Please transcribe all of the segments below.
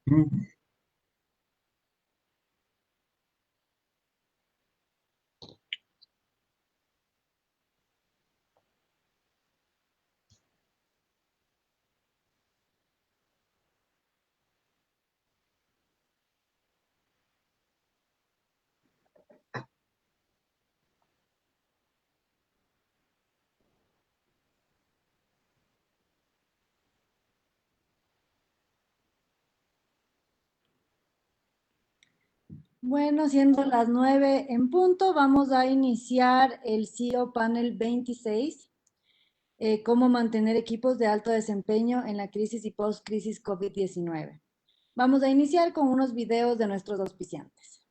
Mm. Bueno, siendo las 9 en punto, vamos a iniciar el CEO Panel 26, cómo mantener equipos de alto desempeño en la crisis y post-crisis COVID-19. Vamos a iniciar con unos videos de nuestros auspiciantes.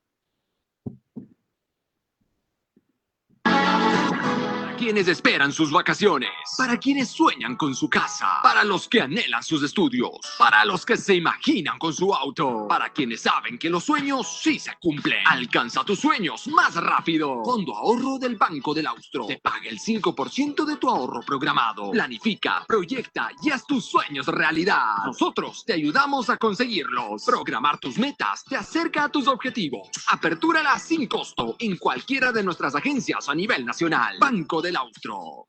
Quienes esperan sus vacaciones, para quienes sueñan con su casa, para los que anhelan sus estudios, para los que se imaginan con su auto, para quienes saben que los sueños sí se cumplen. Alcanza tus sueños más rápido. Fondo Ahorro del Banco del Austro. Te paga el 5% de tu ahorro programado. Planifica, proyecta y haz tus sueños realidad. Nosotros te ayudamos a conseguirlos. Programar tus metas te acerca a tus objetivos. Apertúrala sin costo en cualquiera de nuestras agencias a nivel nacional. Banco del Austro.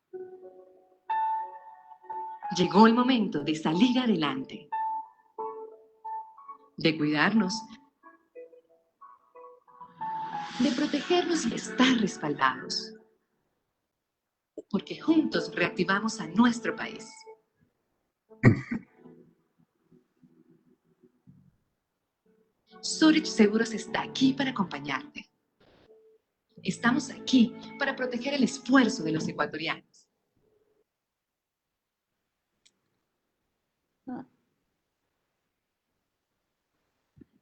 Llegó el momento de salir adelante, de cuidarnos, de protegernos y estar respaldados, porque juntos reactivamos a nuestro país. Zurich Seguros está aquí para acompañarte. Estamos aquí para proteger el esfuerzo de los ecuatorianos.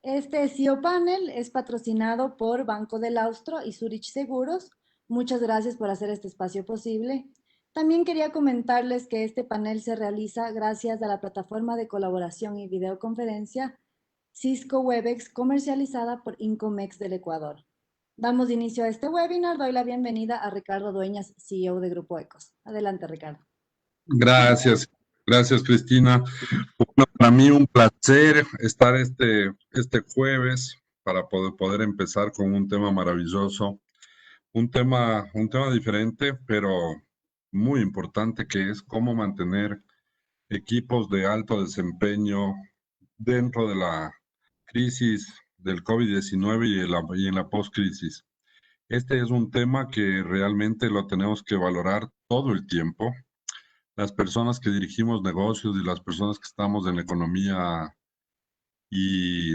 Este CEO Panel es patrocinado por Banco del Austro y Zurich Seguros. Muchas gracias por hacer este espacio posible. También quería comentarles que este panel se realiza gracias a la plataforma de colaboración y videoconferencia Cisco Webex, comercializada por Incomex del Ecuador. Damos inicio a este webinar. Doy la bienvenida a Ricardo Dueñas, CEO de Grupo Ecos. Adelante, Ricardo. Gracias, gracias Cristina. Bueno, para mí un placer estar este jueves para poder empezar con un tema maravilloso, un tema diferente, pero muy importante, que es cómo mantener equipos de alto desempeño dentro de la crisis del COVID-19 y en la post-crisis. Este es un tema que realmente lo tenemos que valorar todo el tiempo. Las personas que dirigimos negocios y las personas que estamos en la economía y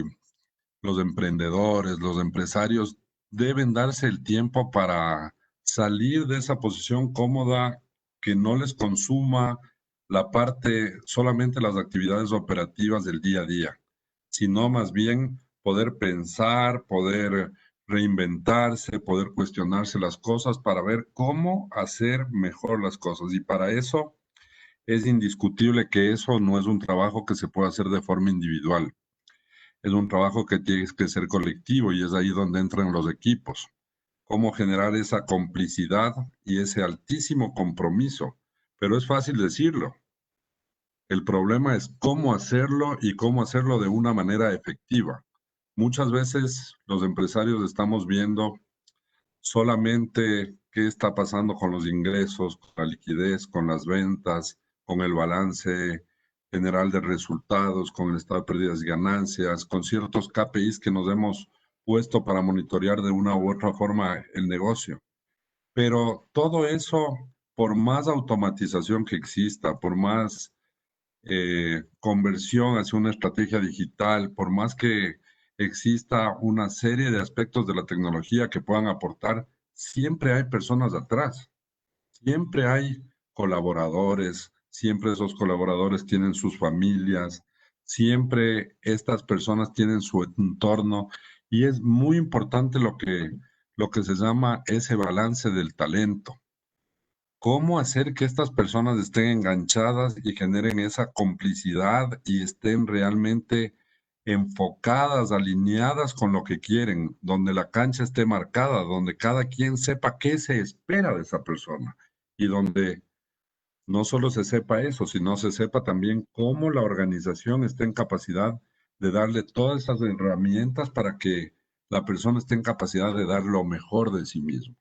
los emprendedores, los empresarios, deben darse el tiempo para salir de esa posición cómoda que no les consuma la parte, solamente las actividades operativas del día a día, sino más bien poder pensar, poder reinventarse, poder cuestionarse las cosas para ver cómo hacer mejor las cosas. Y para eso es indiscutible que eso no es un trabajo que se pueda hacer de forma individual. Es un trabajo que tiene que ser colectivo y es ahí donde entran los equipos. Cómo generar esa complicidad y ese altísimo compromiso. Pero es fácil decirlo. El problema es cómo hacerlo y cómo hacerlo de una manera efectiva. Muchas veces los empresarios estamos viendo solamente qué está pasando con los ingresos, con la liquidez, con las ventas, con el balance general de resultados, con el estado de pérdidas y ganancias, con ciertos KPIs que nos hemos puesto para monitorear de una u otra forma el negocio. Pero todo eso, por más automatización que exista, por más conversión hacia una estrategia digital, por más que exista una serie de aspectos de la tecnología que puedan aportar, siempre hay personas atrás, siempre hay colaboradores, siempre esos colaboradores tienen sus familias, siempre estas personas tienen su entorno y es muy importante lo que se llama ese balance del talento. ¿Cómo hacer que estas personas estén enganchadas y generen esa complicidad y estén realmente enfocadas, alineadas con lo que quieren, donde la cancha esté marcada, donde cada quien sepa qué se espera de esa persona y donde no solo se sepa eso, sino se sepa también cómo la organización está en capacidad de darle todas esas herramientas para que la persona esté en capacidad de dar lo mejor de sí mismo.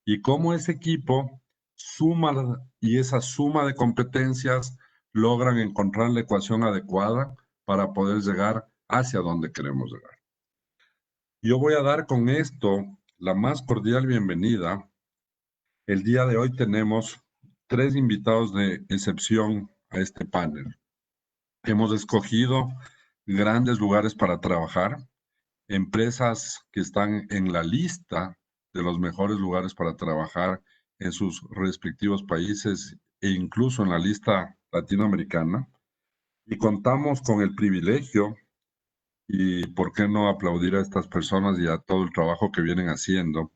Y cómo ese equipo suma y esa suma de competencias logran encontrar la ecuación adecuada para poder llegar hacia donde queremos llegar. Yo voy a dar con esto la más cordial bienvenida. El día de hoy tenemos 3 invitados de excepción a este panel. Hemos escogido grandes lugares para trabajar, empresas que están en la lista de los mejores lugares para trabajar en sus respectivos países e incluso en la lista latinoamericana. Y contamos con el privilegio, y por qué no aplaudir a estas personas y a todo el trabajo que vienen haciendo,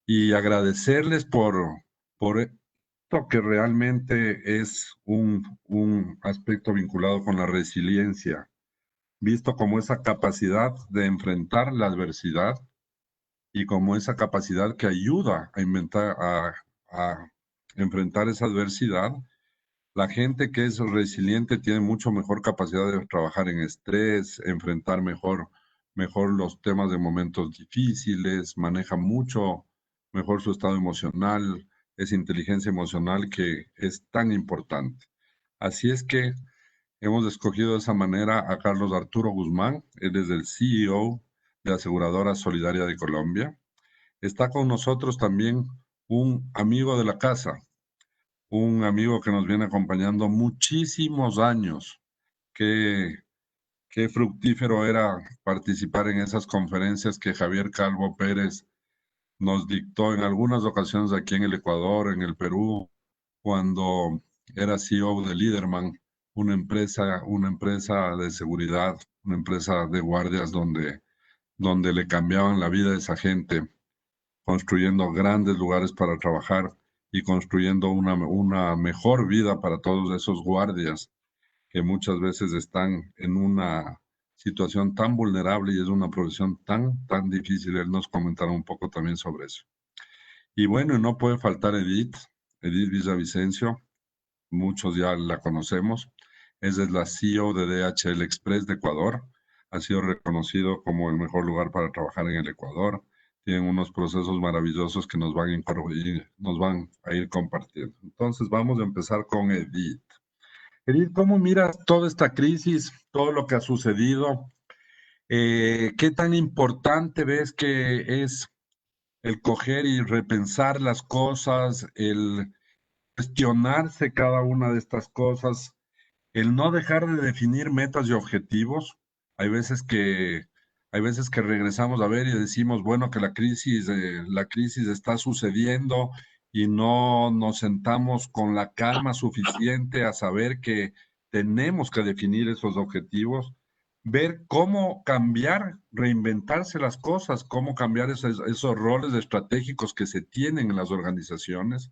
y agradecerles por esto que realmente es un aspecto vinculado con la resiliencia, visto como esa capacidad de enfrentar la adversidad y como esa capacidad que ayuda a enfrentar esa adversidad. La gente que es resiliente tiene mucho mejor capacidad de trabajar en estrés, enfrentar mejor los temas de momentos difíciles, maneja mucho mejor su estado emocional, esa inteligencia emocional que es tan importante. Así es que hemos escogido de esa manera a Carlos Arturo Guzmán. Él es el CEO de Aseguradora Solidaria de Colombia. Está con nosotros también un amigo de la casa, un amigo que nos viene acompañando muchísimos años. Qué fructífero era participar en esas conferencias que Javier Calvo Pérez nos dictó en algunas ocasiones aquí en el Ecuador, en el Perú, cuando era CEO de Liderman, una empresa de seguridad, una empresa de guardias donde le cambiaban la vida a esa gente, construyendo grandes lugares para trabajar y construyendo una mejor vida para todos esos guardias que muchas veces están en una situación tan vulnerable y es una profesión tan difícil. Él nos comentará un poco también sobre eso. Y bueno, no puede faltar Edith Villavicencio, muchos ya la conocemos. Ella es la CEO de DHL Express de Ecuador. Ha sido reconocido como el mejor lugar para trabajar en el Ecuador. Tienen unos procesos maravillosos que nos van a ir compartiendo. Entonces vamos a empezar con Edith. Edith, ¿cómo miras toda esta crisis, todo lo que ha sucedido? ¿Qué tan importante ves que es el coger y repensar las cosas, el cuestionarse cada una de estas cosas, el no dejar de definir metas y objetivos? Hay veces que, hay veces que regresamos a ver y decimos, bueno, que la crisis está sucediendo y no nos sentamos con la calma suficiente a saber que tenemos que definir esos objetivos, ver cómo cambiar, reinventarse las cosas, cómo cambiar esos roles estratégicos que se tienen en las organizaciones.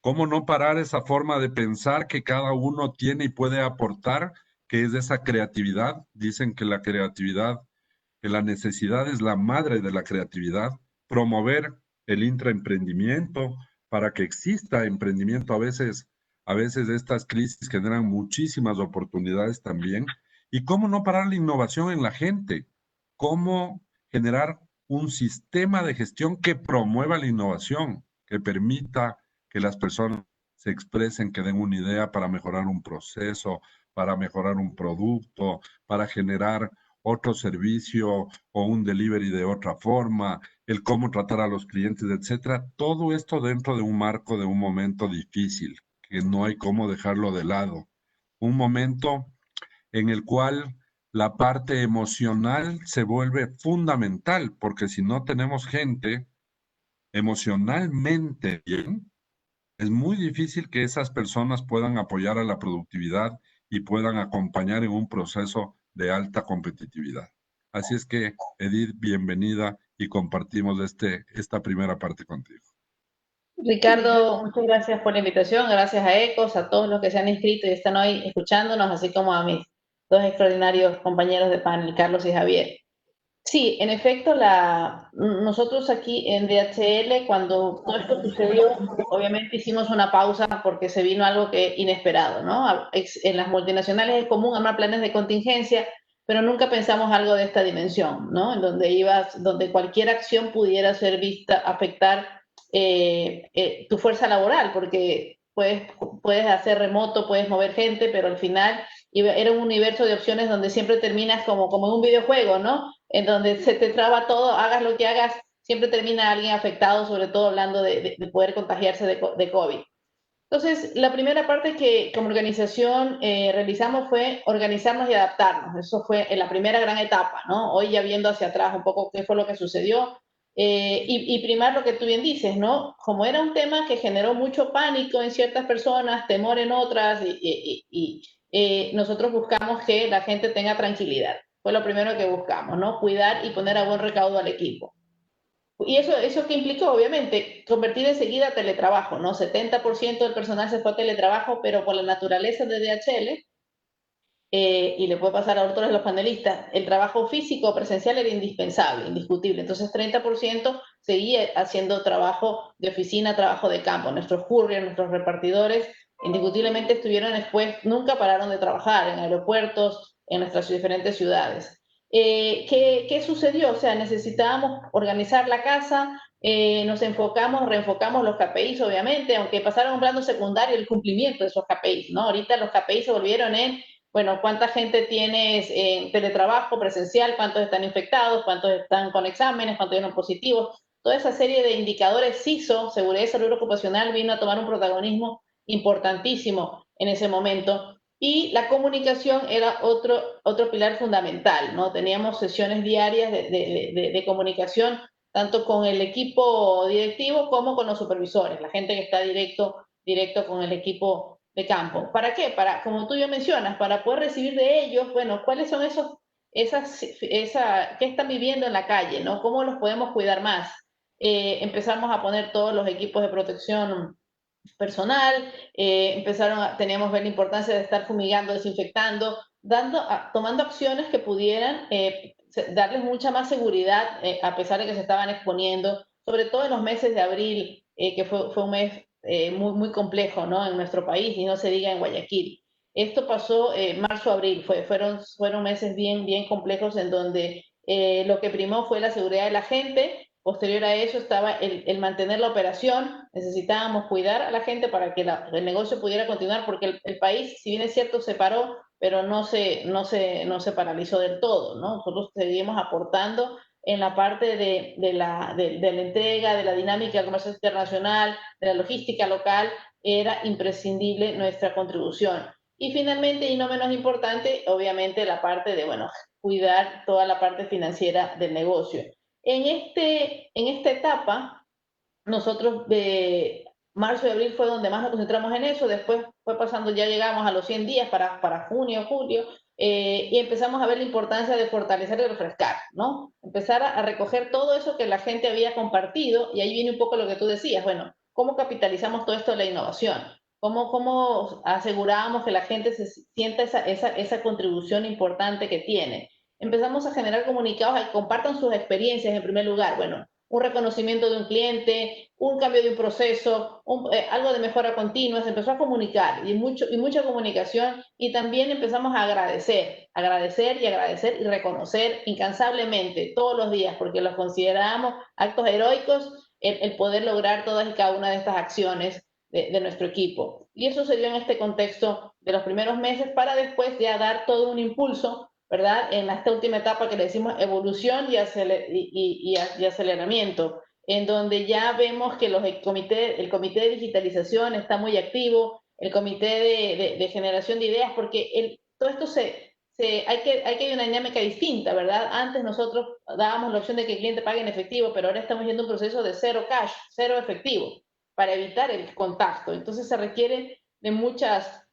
¿Cómo no parar esa forma de pensar que cada uno tiene y puede aportar, que es esa creatividad? Dicen que la creatividad, que la necesidad es la madre de la creatividad. Promover el intraemprendimiento para que exista emprendimiento. A veces estas crisis generan muchísimas oportunidades también. ¿Y cómo no parar la innovación en la gente? ¿Cómo generar un sistema de gestión que promueva la innovación, que permita que las personas se expresen, que den una idea para mejorar un proceso, para mejorar un producto, para generar otro servicio o un delivery de otra forma, el cómo tratar a los clientes, etcétera? Todo esto dentro de un marco de un momento difícil, que no hay cómo dejarlo de lado. Un momento en el cual la parte emocional se vuelve fundamental, porque si no tenemos gente emocionalmente bien, es muy difícil que esas personas puedan apoyar a la productividad y puedan acompañar en un proceso de alta competitividad. Así es que, Edith, bienvenida y compartimos esta primera parte contigo. Ricardo, muchas gracias por la invitación, gracias a ECOS, a todos los que se han inscrito y están hoy escuchándonos, así como a mis dos extraordinarios compañeros de panel, Carlos y Javier. Sí, en efecto, nosotros aquí en DHL, cuando todo esto sucedió, obviamente hicimos una pausa porque se vino algo que inesperado, ¿no? En las multinacionales es común armar planes de contingencia, pero nunca pensamos algo de esta dimensión, ¿no? En donde cualquier acción pudiera ser vista, afectar tu fuerza laboral, porque puedes hacer remoto, puedes mover gente, pero al final era un universo de opciones donde siempre terminas como en un videojuego, ¿no? En donde se te traba todo, hagas lo que hagas, siempre termina alguien afectado, sobre todo hablando de poder contagiarse de COVID. Entonces, la primera parte que como organización realizamos fue organizarnos y adaptarnos. Eso fue en la primera gran etapa, ¿no? Hoy ya viendo hacia atrás un poco qué fue lo que sucedió. Y primar lo que tú bien dices, ¿no? Como era un tema que generó mucho pánico en ciertas personas, temor en otras, nosotros buscamos que la gente tenga tranquilidad. Fue lo primero que buscamos, ¿no? Cuidar y poner a buen recaudo al equipo. Y eso que implicó, obviamente, convertir enseguida a teletrabajo, ¿no? 70% del personal se fue a teletrabajo, pero por la naturaleza de DHL, y le puede pasar a otros de los panelistas, el trabajo físico presencial era indispensable, indiscutible. Entonces, 30% seguía haciendo trabajo de oficina, trabajo de campo. Nuestros couriers, nuestros repartidores, indiscutiblemente estuvieron después, nunca pararon de trabajar en aeropuertos, en nuestras diferentes ciudades. ¿Qué sucedió? O sea, necesitábamos organizar la casa, nos reenfocamos los KPIs, obviamente, aunque pasaron a un plano secundario el cumplimiento de esos KPIs, ¿no? Ahorita los KPIs se volvieron en, bueno, cuánta gente tienes en teletrabajo presencial, cuántos están infectados, cuántos están con exámenes, cuántos dieron positivos. Toda esa serie de indicadores CISO, seguridad y salud ocupacional, vino a tomar un protagonismo importantísimo en ese momento. Y la comunicación era otro pilar fundamental, ¿no? Teníamos sesiones diarias de comunicación, tanto con el equipo directivo como con los supervisores, la gente que está directo con el equipo de campo. ¿Para qué? Como tú ya mencionas, para poder recibir de ellos, bueno, cuáles son qué están viviendo en la calle, ¿no? ¿Cómo los podemos cuidar más? Empezamos a poner todos los equipos de protección personal, teníamos que ver la importancia de estar fumigando, desinfectando, tomando acciones que pudieran darles mucha más seguridad, a pesar de que se estaban exponiendo, sobre todo en los meses de abril, que fue un mes muy, muy complejo, ¿no? En nuestro país, y no se diga en Guayaquil. Esto pasó marzo-abril, fueron meses bien, bien complejos en donde lo que primó fue la seguridad de la gente. Posterior a eso estaba el mantener la operación. Necesitábamos cuidar a la gente para que el negocio pudiera continuar, porque el país, si bien es cierto, se paró, pero no se paralizó del todo, ¿no? Nosotros seguimos aportando en la parte de la entrega, de la dinámica comercial internacional, de la logística local. Era imprescindible nuestra contribución. Y finalmente, y no menos importante, obviamente la parte de, bueno, cuidar toda la parte financiera del negocio. En esta etapa, nosotros de marzo y abril fue donde más nos concentramos en eso, después fue pasando, ya llegamos a los 100 días para junio, julio, y empezamos a ver la importancia de fortalecer y refrescar, ¿no? Empezar a recoger todo eso que la gente había compartido, y ahí viene un poco lo que tú decías, bueno, ¿cómo capitalizamos todo esto de la innovación? ¿Cómo aseguramos que la gente se sienta esa contribución importante que tiene? Empezamos a generar comunicados que compartan sus experiencias en primer lugar. Bueno, un reconocimiento de un cliente, un cambio de un proceso, algo de mejora continua. Se empezó a comunicar y mucha comunicación, y también empezamos a agradecer y reconocer incansablemente todos los días, porque los consideramos actos heroicos el poder lograr todas y cada una de estas acciones de nuestro equipo. Y eso se dio en este contexto de los primeros meses, para después ya dar todo un impulso, ¿verdad? En esta última etapa que le decimos evolución y aceleramiento, en donde ya vemos que el comité de digitalización está muy activo, el comité de generación de ideas, porque todo esto hay que una dinámica distinta, ¿verdad? Antes nosotros dábamos la opción de que el cliente pague en efectivo, pero ahora estamos yendo un proceso de cero cash, cero efectivo, para evitar el contacto. Entonces se requiere de mucha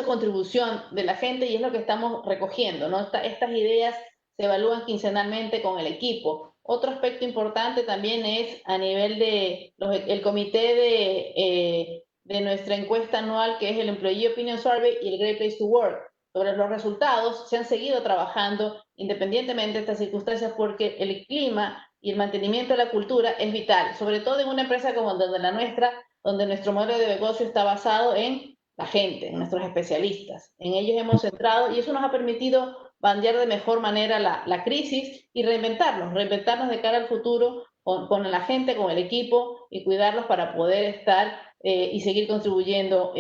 contribución de la gente, y es lo que estamos recogiendo, ¿no? Estas ideas se evalúan quincenalmente con el equipo. Otro aspecto importante también es a nivel el comité de nuestra encuesta anual, que es el Employee Opinion Survey y el Great Place to Work. Sobre los resultados se han seguido trabajando independientemente de estas circunstancias, porque el clima y el mantenimiento de la cultura es vital, sobre todo en una empresa como la nuestra, donde nuestro modelo de negocio está basado en la gente, en nuestros especialistas. En ellos hemos centrado, y eso nos ha permitido bandear de mejor manera la crisis y reinventarnos de cara al futuro con la gente, con el equipo y cuidarlos para poder estar y seguir contribuyendo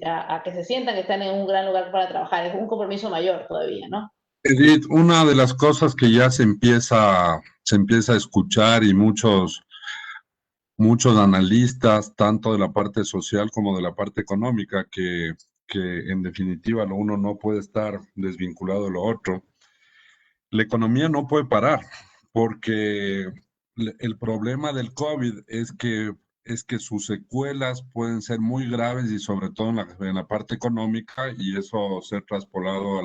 a que se sientan que están en un gran lugar para trabajar. Es un compromiso mayor todavía, ¿no? Edith, una de las cosas que ya se empieza a escuchar y muchos analistas, tanto de la parte social como de la parte económica, que en definitiva uno no puede estar desvinculado de lo otro. La economía no puede parar porque el problema del COVID es que sus secuelas pueden ser muy graves y sobre todo en la parte económica y eso ser traspolado a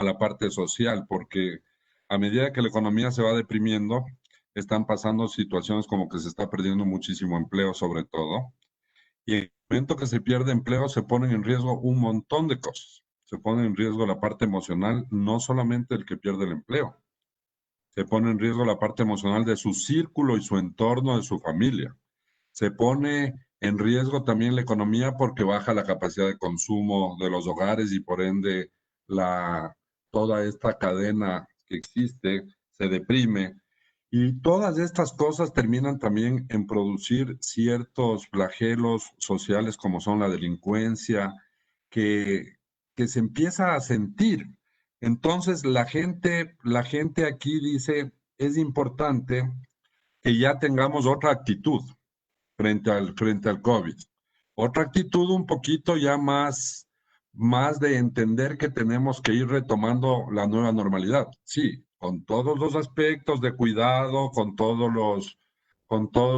la parte social, porque a medida que la economía se va deprimiendo, están pasando situaciones como que se está perdiendo muchísimo empleo sobre todo. Y en el momento que se pierde empleo, se ponen en riesgo un montón de cosas. Se pone en riesgo la parte emocional, no solamente el que pierde el empleo. Se pone en riesgo la parte emocional de su círculo y su entorno, de su familia. Se pone en riesgo también la economía porque baja la capacidad de consumo de los hogares y por ende toda esta cadena que existe se deprime. Y todas estas cosas terminan también en producir ciertos flagelos sociales como son la delincuencia, que, que se empieza a sentir. Entonces la gente aquí dice, es importante que ya tengamos otra actitud frente al COVID. Otra actitud un poquito ya más de entender que tenemos que ir retomando la nueva normalidad. Sí, con todos los aspectos de cuidado, con todos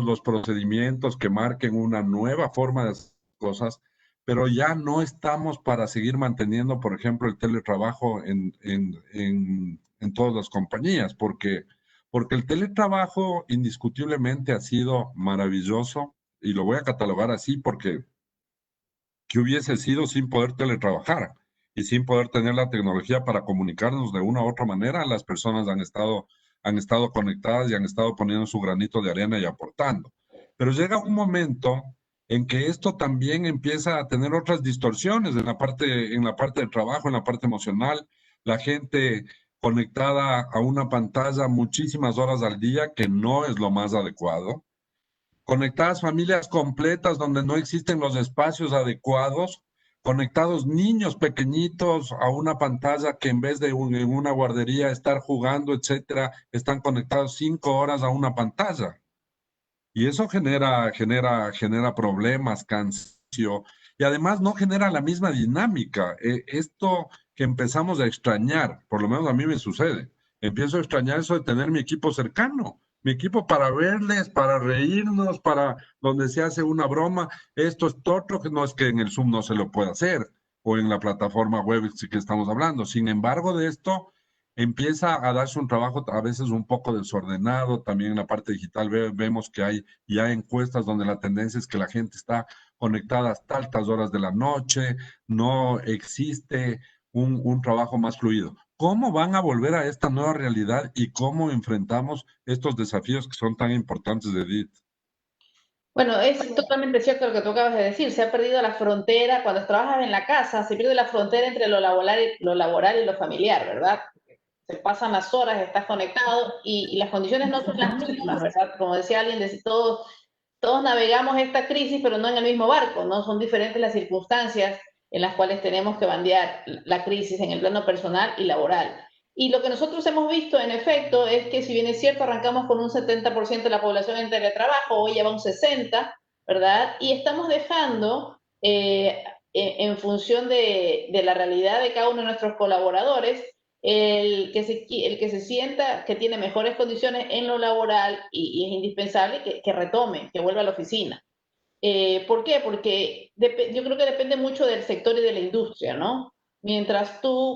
los procedimientos que marquen una nueva forma de hacer cosas, pero ya no estamos para seguir manteniendo, por ejemplo, el teletrabajo en todas las compañías, porque el teletrabajo indiscutiblemente ha sido maravilloso y lo voy a catalogar así porque ¿qué hubiese sido sin poder teletrabajar y sin poder tener la tecnología para comunicarnos de una u otra manera? Las personas han estado conectadas y han estado poniendo su granito de arena y aportando. Pero llega un momento en que esto también empieza a tener otras distorsiones en la parte del trabajo, en la parte emocional, la gente conectada a una pantalla muchísimas horas al día, que no es lo más adecuado, conectadas familias completas donde no existen los espacios adecuados, conectados niños pequeñitos a una pantalla que en vez de en una guardería estar jugando, etcétera, están conectados 5 horas a una pantalla. Y eso genera problemas, cansancio, y además no genera la misma dinámica. Esto que empezamos a extrañar, por lo menos a mí me sucede, empiezo a extrañar eso de tener mi equipo cercano, mi equipo para verles, para reírnos, para donde se hace una broma. Esto es otro que no es que en el Zoom no se lo pueda hacer, o en la plataforma web sí que estamos hablando. Sin embargo, de esto empieza a darse un trabajo a veces un poco desordenado. También en la parte digital vemos que hay ya encuestas donde la tendencia es que la gente está conectada hasta altas horas de la noche, no existe un trabajo más fluido. ¿Cómo van a volver a esta nueva realidad y cómo enfrentamos estos desafíos que son tan importantes, Edith? Bueno, es totalmente cierto lo que tú acabas de decir. Se ha perdido la frontera. Cuando trabajas en la casa, se pierde la frontera entre lo laboral y lo familiar, ¿verdad? Se pasan las horas, estás conectado y las condiciones no son las mismas, ¿verdad? Como decía alguien, todos navegamos esta crisis, pero no en el mismo barco, ¿no? Son diferentes las circunstancias en las cuales tenemos que bandear la crisis en el plano personal y laboral. Y lo que nosotros hemos visto, en efecto, es que si bien es cierto, arrancamos con un 70% de la población en teletrabajo, hoy ya va un 60%, ¿verdad? Y estamos dejando, en función de la realidad de cada uno de nuestros colaboradores, el que se sienta que tiene mejores condiciones en lo laboral y es indispensable que retome, que vuelva a la oficina. ¿Por qué? Porque yo creo que depende mucho del sector y de la industria, ¿no?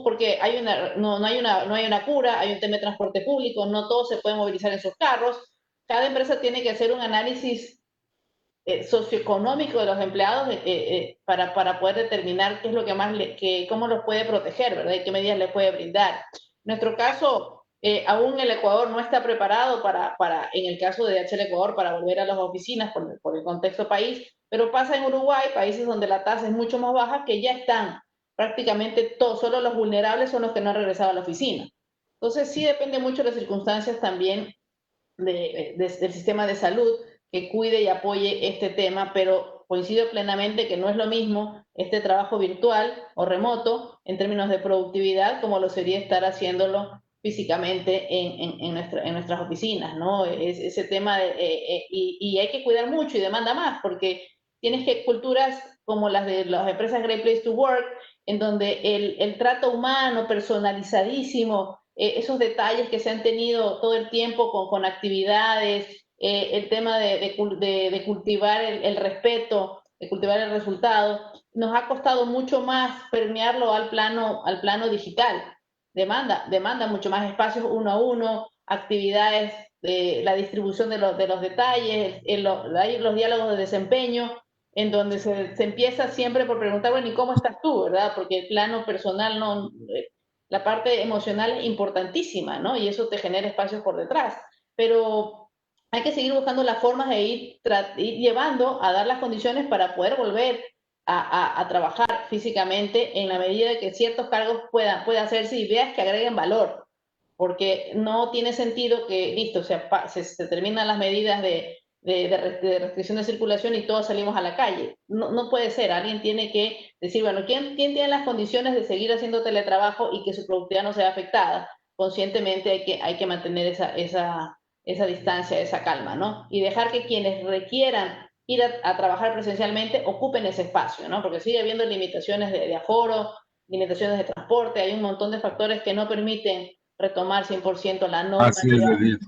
Porque no hay una cura, hay un tema de transporte público, no todos se pueden movilizar en sus carros. Cada empresa tiene que hacer un análisis socioeconómico de los empleados para poder determinar qué es lo que más cómo los puede proteger, ¿verdad? Y qué medidas les puede brindar. En nuestro caso, aún el Ecuador no está preparado en el caso de DHL Ecuador, para volver a las oficinas por el contexto país, pero pasa en Uruguay, países donde la tasa es mucho más baja, que ya están prácticamente solo los vulnerables son los que no han regresado a la oficina. Entonces sí depende mucho de las circunstancias también del sistema de salud que cuide y apoye este tema, pero coincido plenamente que no es lo mismo este trabajo virtual o remoto en términos de productividad como lo sería estar haciéndolo físicamente en nuestras oficinas, ¿no? Ese tema y hay que cuidar mucho y demanda más, porque tienes que culturas como las de las empresas Great Place to Work, en donde el trato humano, personalizadísimo, esos detalles que se han tenido todo el tiempo con actividades, el tema de cultivar el respeto, de cultivar el resultado, nos ha costado mucho más permearlo al plano digital. Demanda mucho más espacios uno a uno, actividades, la distribución de los detalles, los diálogos de desempeño, en donde se empieza siempre por preguntar, bueno, ¿y cómo estás tú, verdad? Porque el plano personal no... la parte emocional es importantísima, ¿no? Y eso te genera espacios por detrás. Pero hay que seguir buscando las formas de ir llevando a dar las condiciones para poder volver a trabajar físicamente en la medida de que ciertos cargos puedan hacerse y veas que agreguen valor. Porque no tiene sentido que, listo, se terminan las medidas de restricción de circulación y todos salimos a la calle. No puede ser, alguien tiene que decir, bueno, ¿quién tiene las condiciones de seguir haciendo teletrabajo y que su productividad no sea afectada? Conscientemente hay que mantener esa distancia, esa calma, ¿no? Y dejar que quienes requieran ir a trabajar presencialmente ocupen ese espacio, ¿no? Porque sigue habiendo limitaciones de aforo, limitaciones de transporte, hay un montón de factores que no permiten retomar 100% la Así es, normalidad. Edith.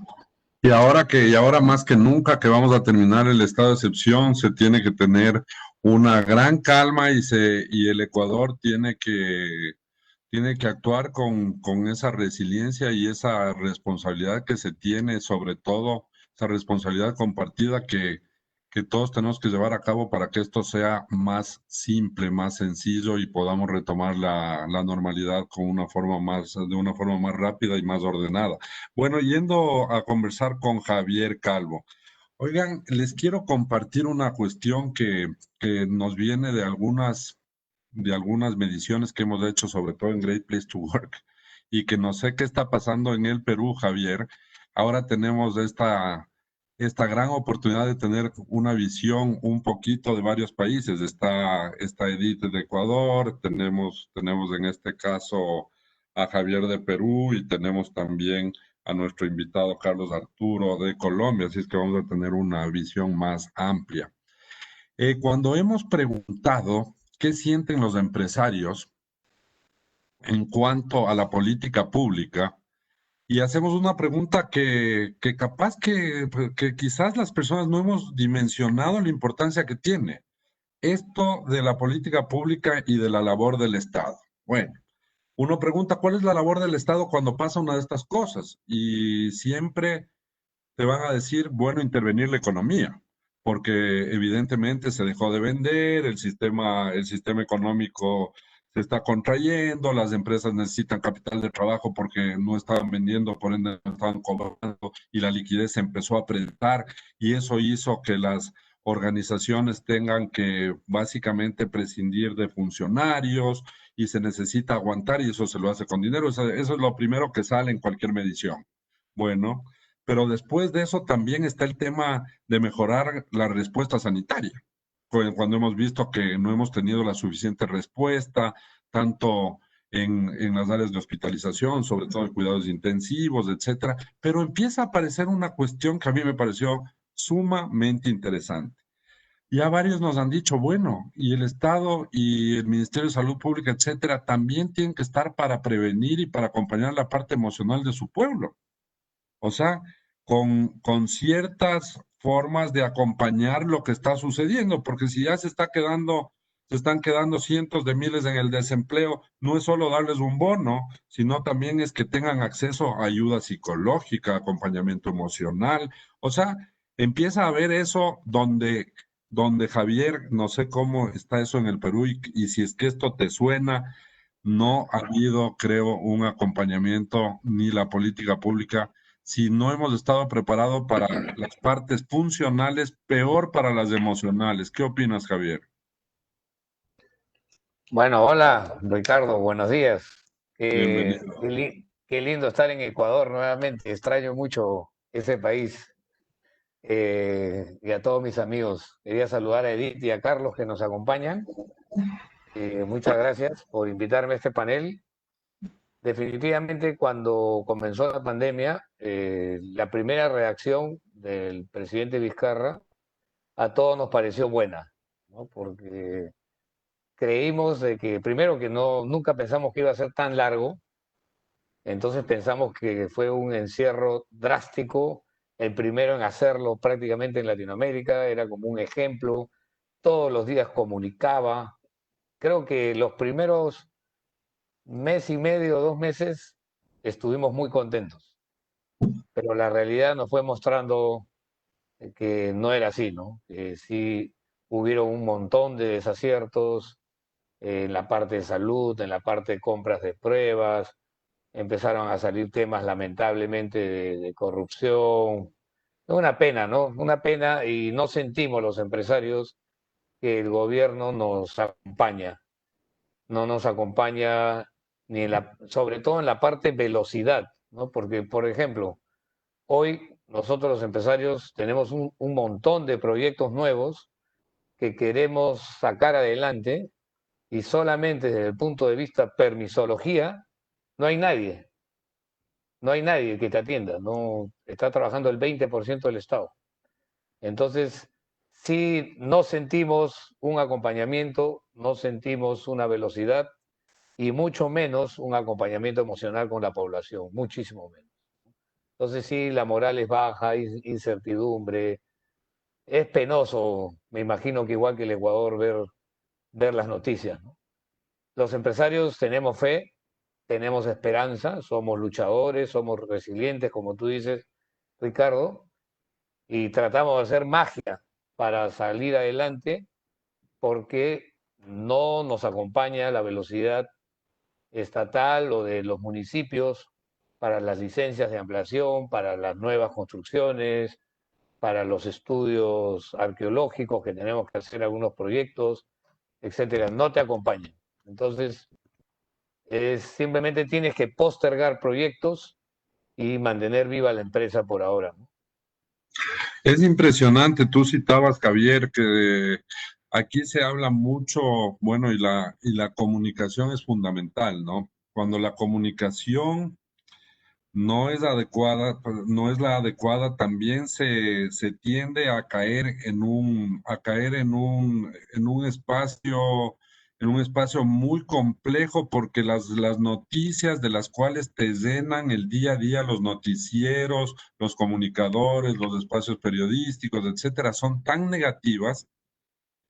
Y ahora más que nunca que vamos a terminar el estado de excepción, se tiene que tener una gran calma y el Ecuador tiene que actuar con esa resiliencia y esa responsabilidad que se tiene, sobre todo esa responsabilidad compartida que todos tenemos que llevar a cabo para que esto sea más simple, más sencillo y podamos retomar la normalidad de una forma más rápida y más ordenada. Bueno, yendo a conversar con Javier Calvo. Oigan, les quiero compartir una cuestión que nos viene de algunas mediciones que hemos hecho, sobre todo en Great Place to Work, y que no sé qué está pasando en el Perú, Javier. Ahora tenemos esta gran oportunidad de tener una visión un poquito de varios países. Está Edith de Ecuador, tenemos en este caso a Javier de Perú y tenemos también a nuestro invitado Carlos Arturo de Colombia, así es que vamos a tener una visión más amplia. Cuando hemos preguntado qué sienten los empresarios en cuanto a la política pública, y hacemos una pregunta que capaz que quizás las personas no hemos dimensionado la importancia que tiene esto de la política pública y de la labor del Estado. Bueno, uno pregunta, ¿cuál es la labor del Estado cuando pasa una de estas cosas? Y siempre te van a decir, bueno, intervenir la economía, porque evidentemente se dejó de vender, el sistema económico se está contrayendo, las empresas necesitan capital de trabajo porque no estaban vendiendo, por ende no estaban cobrando y la liquidez se empezó a apretar y eso hizo que las organizaciones tengan que básicamente prescindir de funcionarios y se necesita aguantar y eso se lo hace con dinero. Eso es lo primero que sale en cualquier medición. Bueno, pero después de eso también está el tema de mejorar la respuesta sanitaria. Cuando hemos visto que no hemos tenido la suficiente respuesta, tanto en las áreas de hospitalización, sobre todo en cuidados intensivos, etcétera, pero empieza a aparecer una cuestión que a mí me pareció sumamente interesante. Ya varios nos han dicho, bueno, y el Estado y el Ministerio de Salud Pública, etcétera, también tienen que estar para prevenir y para acompañar la parte emocional de su pueblo. O sea, con ciertas formas de acompañar lo que está sucediendo, porque si ya se están quedando cientos de miles en el desempleo, no es solo darles un bono, sino también es que tengan acceso a ayuda psicológica, acompañamiento emocional. O sea, empieza a haber eso donde Javier, no sé cómo está eso en el Perú y si es que esto te suena, no ha habido, creo, un acompañamiento ni la política pública si no hemos estado preparados para las partes funcionales, peor para las emocionales. ¿Qué opinas, Javier? Bueno, hola Ricardo, buenos días. Bienvenido. Qué lindo estar en Ecuador nuevamente. Extraño mucho ese país y a todos mis amigos. Quería saludar a Edith y a Carlos que nos acompañan. Muchas gracias por invitarme a este panel. Definitivamente cuando comenzó la pandemia, la primera reacción del presidente Vizcarra a todos nos pareció buena, ¿no? Porque creímos de que, primero que no, nunca pensamos que iba a ser tan largo, entonces pensamos que fue un encierro drástico, el primero en hacerlo prácticamente en Latinoamérica, era como un ejemplo, todos los días comunicaba. Creo que los primeros mes y medio, 2 meses, estuvimos muy contentos, pero la realidad nos fue mostrando que no era así, ¿no? Que sí hubieron un montón de desaciertos en la parte de salud, en la parte de compras de pruebas, empezaron a salir temas lamentablemente de corrupción. Es una pena, ¿no? Una pena y no sentimos los empresarios que el gobierno nos acompaña. No nos acompaña ni en la, sobre todo en la parte velocidad, ¿no? Porque, por ejemplo, hoy nosotros los empresarios tenemos un montón de proyectos nuevos que queremos sacar adelante y solamente desde el punto de vista permisología no hay nadie. No hay nadie que te atienda, no está trabajando el 20% del Estado. Entonces, sí, no sentimos un acompañamiento, no sentimos una velocidad y mucho menos un acompañamiento emocional con la población, muchísimo menos. Entonces, sí, la moral es baja, hay incertidumbre, es penoso, me imagino que igual que el Ecuador, ver las noticias, ¿no? Los empresarios tenemos fe, tenemos esperanza, somos luchadores, somos resilientes, como tú dices, Ricardo, y tratamos de hacer magia para salir adelante porque no nos acompaña la velocidad estatal o de los municipios para las licencias de ampliación, para las nuevas construcciones, para los estudios arqueológicos que tenemos que hacer algunos proyectos, etcétera. No te acompañan. Entonces, simplemente tienes que postergar proyectos y mantener viva la empresa por ahora, ¿no? Es impresionante, tú citabas, Javier, que aquí se habla mucho, bueno, y la comunicación es fundamental, ¿no? Cuando la comunicación no es adecuada, pues, no es la adecuada, también se tiende a caer en un espacio muy complejo, porque las noticias de las cuales te llenan el día a día los noticieros, los comunicadores, los espacios periodísticos, etcétera, son tan negativas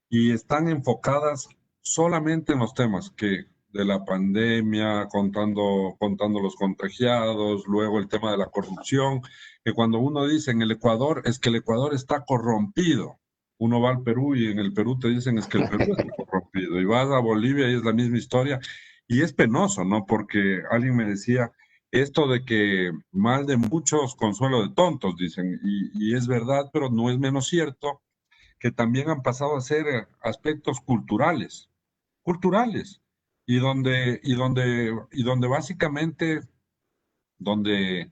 y están enfocadas solamente en los temas que de la pandemia, contando los contagiados, luego el tema de la corrupción, que cuando uno dice en el Ecuador, es que el Ecuador está corrompido. Uno va al Perú y en el Perú te dicen es que el Perú está corrompido. Y vas a Bolivia y es la misma historia. Y es penoso, ¿no? Porque alguien me decía, esto de que mal de muchos, consuelo de tontos, dicen, y es verdad, pero no es menos cierto que también han pasado a ser aspectos culturales, y donde básicamente, donde,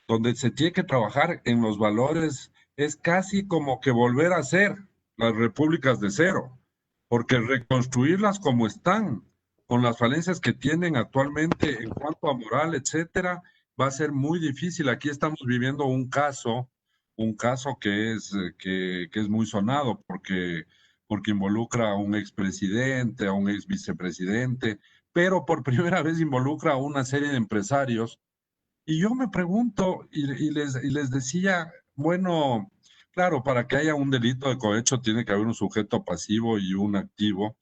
donde se tiene que trabajar en los valores, es casi como que volver a ser las repúblicas de cero, porque reconstruirlas como están, con las falencias que tienen actualmente en cuanto a moral, etcétera, va a ser muy difícil. Aquí estamos viviendo un caso que es muy sonado porque involucra a un expresidente, a un ex vicepresidente, pero por primera vez involucra a una serie de empresarios. Y yo me pregunto y les decía, bueno, claro, para que haya un delito de cohecho tiene que haber un sujeto pasivo y un activo.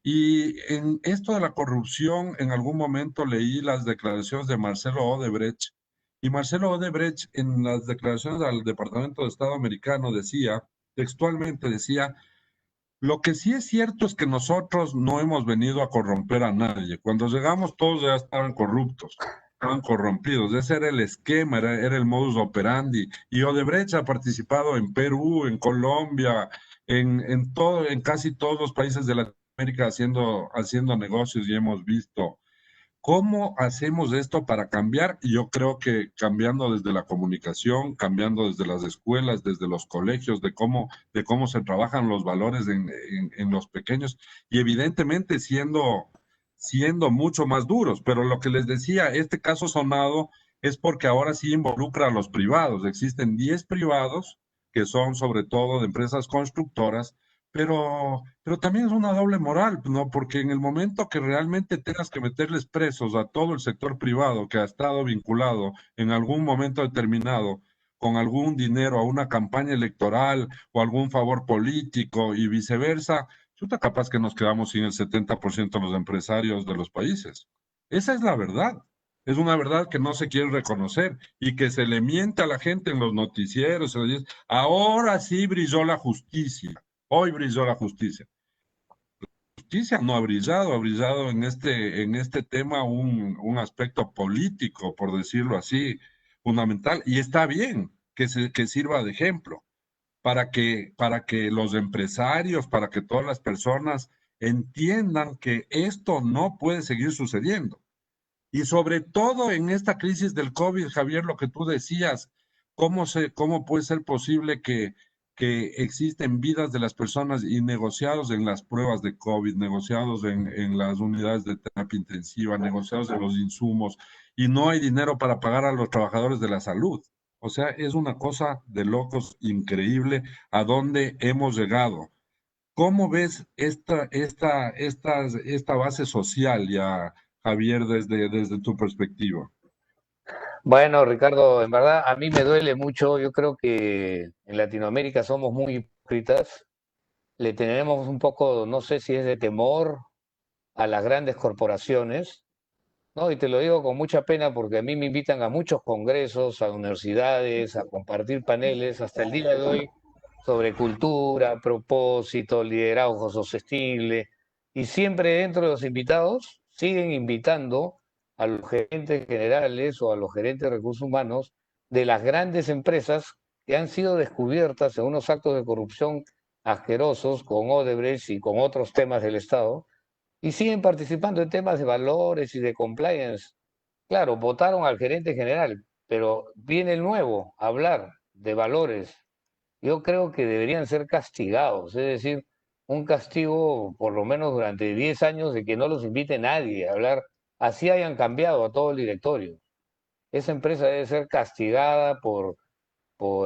Y en esto de la corrupción, en algún momento leí las declaraciones de Marcelo Odebrecht, y Marcelo Odebrecht en las declaraciones al Departamento de Estado americano decía, textualmente decía, lo que sí es cierto es que nosotros no hemos venido a corromper a nadie. Cuando llegamos todos ya estaban corruptos, estaban corrompidos. Ese era el esquema, era el modus operandi. Y Odebrecht ha participado en Perú, en Colombia, en casi todos los países de Latinoamérica América haciendo negocios y hemos visto cómo hacemos esto para cambiar. Y yo creo que cambiando desde la comunicación, cambiando desde las escuelas, desde los colegios, de cómo se trabajan los valores en los pequeños y evidentemente siendo mucho más duros. Pero lo que les decía, este caso sonado es porque ahora sí involucra a los privados. Existen 10 privados que son sobre todo de empresas constructoras, pero también es una doble moral, ¿no? Porque en el momento que realmente tengas que meterles presos a todo el sector privado que ha estado vinculado en algún momento determinado con algún dinero a una campaña electoral o algún favor político y viceversa, chuta, capaz que nos quedamos sin el 70% de los empresarios de los países. Esa es la verdad. Es una verdad que no se quiere reconocer y que se le miente a la gente en los noticieros. Se le dice, ahora sí brilló la justicia. Hoy brilló la justicia. La justicia no ha brillado en este tema un aspecto político, por decirlo así, fundamental. Y está bien que sirva de ejemplo para que los empresarios, para que todas las personas entiendan que esto no puede seguir sucediendo. Y sobre todo en esta crisis del COVID, Javier, lo que tú decías, cómo puede ser posible que existen vidas de las personas y negociados en las pruebas de COVID, negociados en las unidades de terapia intensiva, negociados en los insumos, y no hay dinero para pagar a los trabajadores de la salud? O sea, es una cosa de locos increíble a dónde hemos llegado. ¿Cómo ves esta base social ya, Javier, desde tu perspectiva? Bueno, Ricardo, en verdad a mí me duele mucho. Yo creo que en Latinoamérica somos muy hipócritas. Le tenemos un poco, no sé si es de temor a las grandes corporaciones, ¿no? Y te lo digo con mucha pena porque a mí me invitan a muchos congresos, a universidades, a compartir paneles hasta el día de hoy sobre cultura, propósito, liderazgo sostenible. Y siempre dentro de los invitados siguen invitando a los gerentes generales o a los gerentes de recursos humanos de las grandes empresas que han sido descubiertas en unos actos de corrupción asquerosos con Odebrecht y con otros temas del Estado, y siguen participando en temas de valores y de compliance. Claro, votaron al gerente general, pero viene el nuevo a hablar de valores. Yo creo que deberían ser castigados, es decir, un castigo por lo menos durante 10 años de que no los invite nadie a hablar, así hayan cambiado a todo el directorio. Esa empresa debe ser castigada por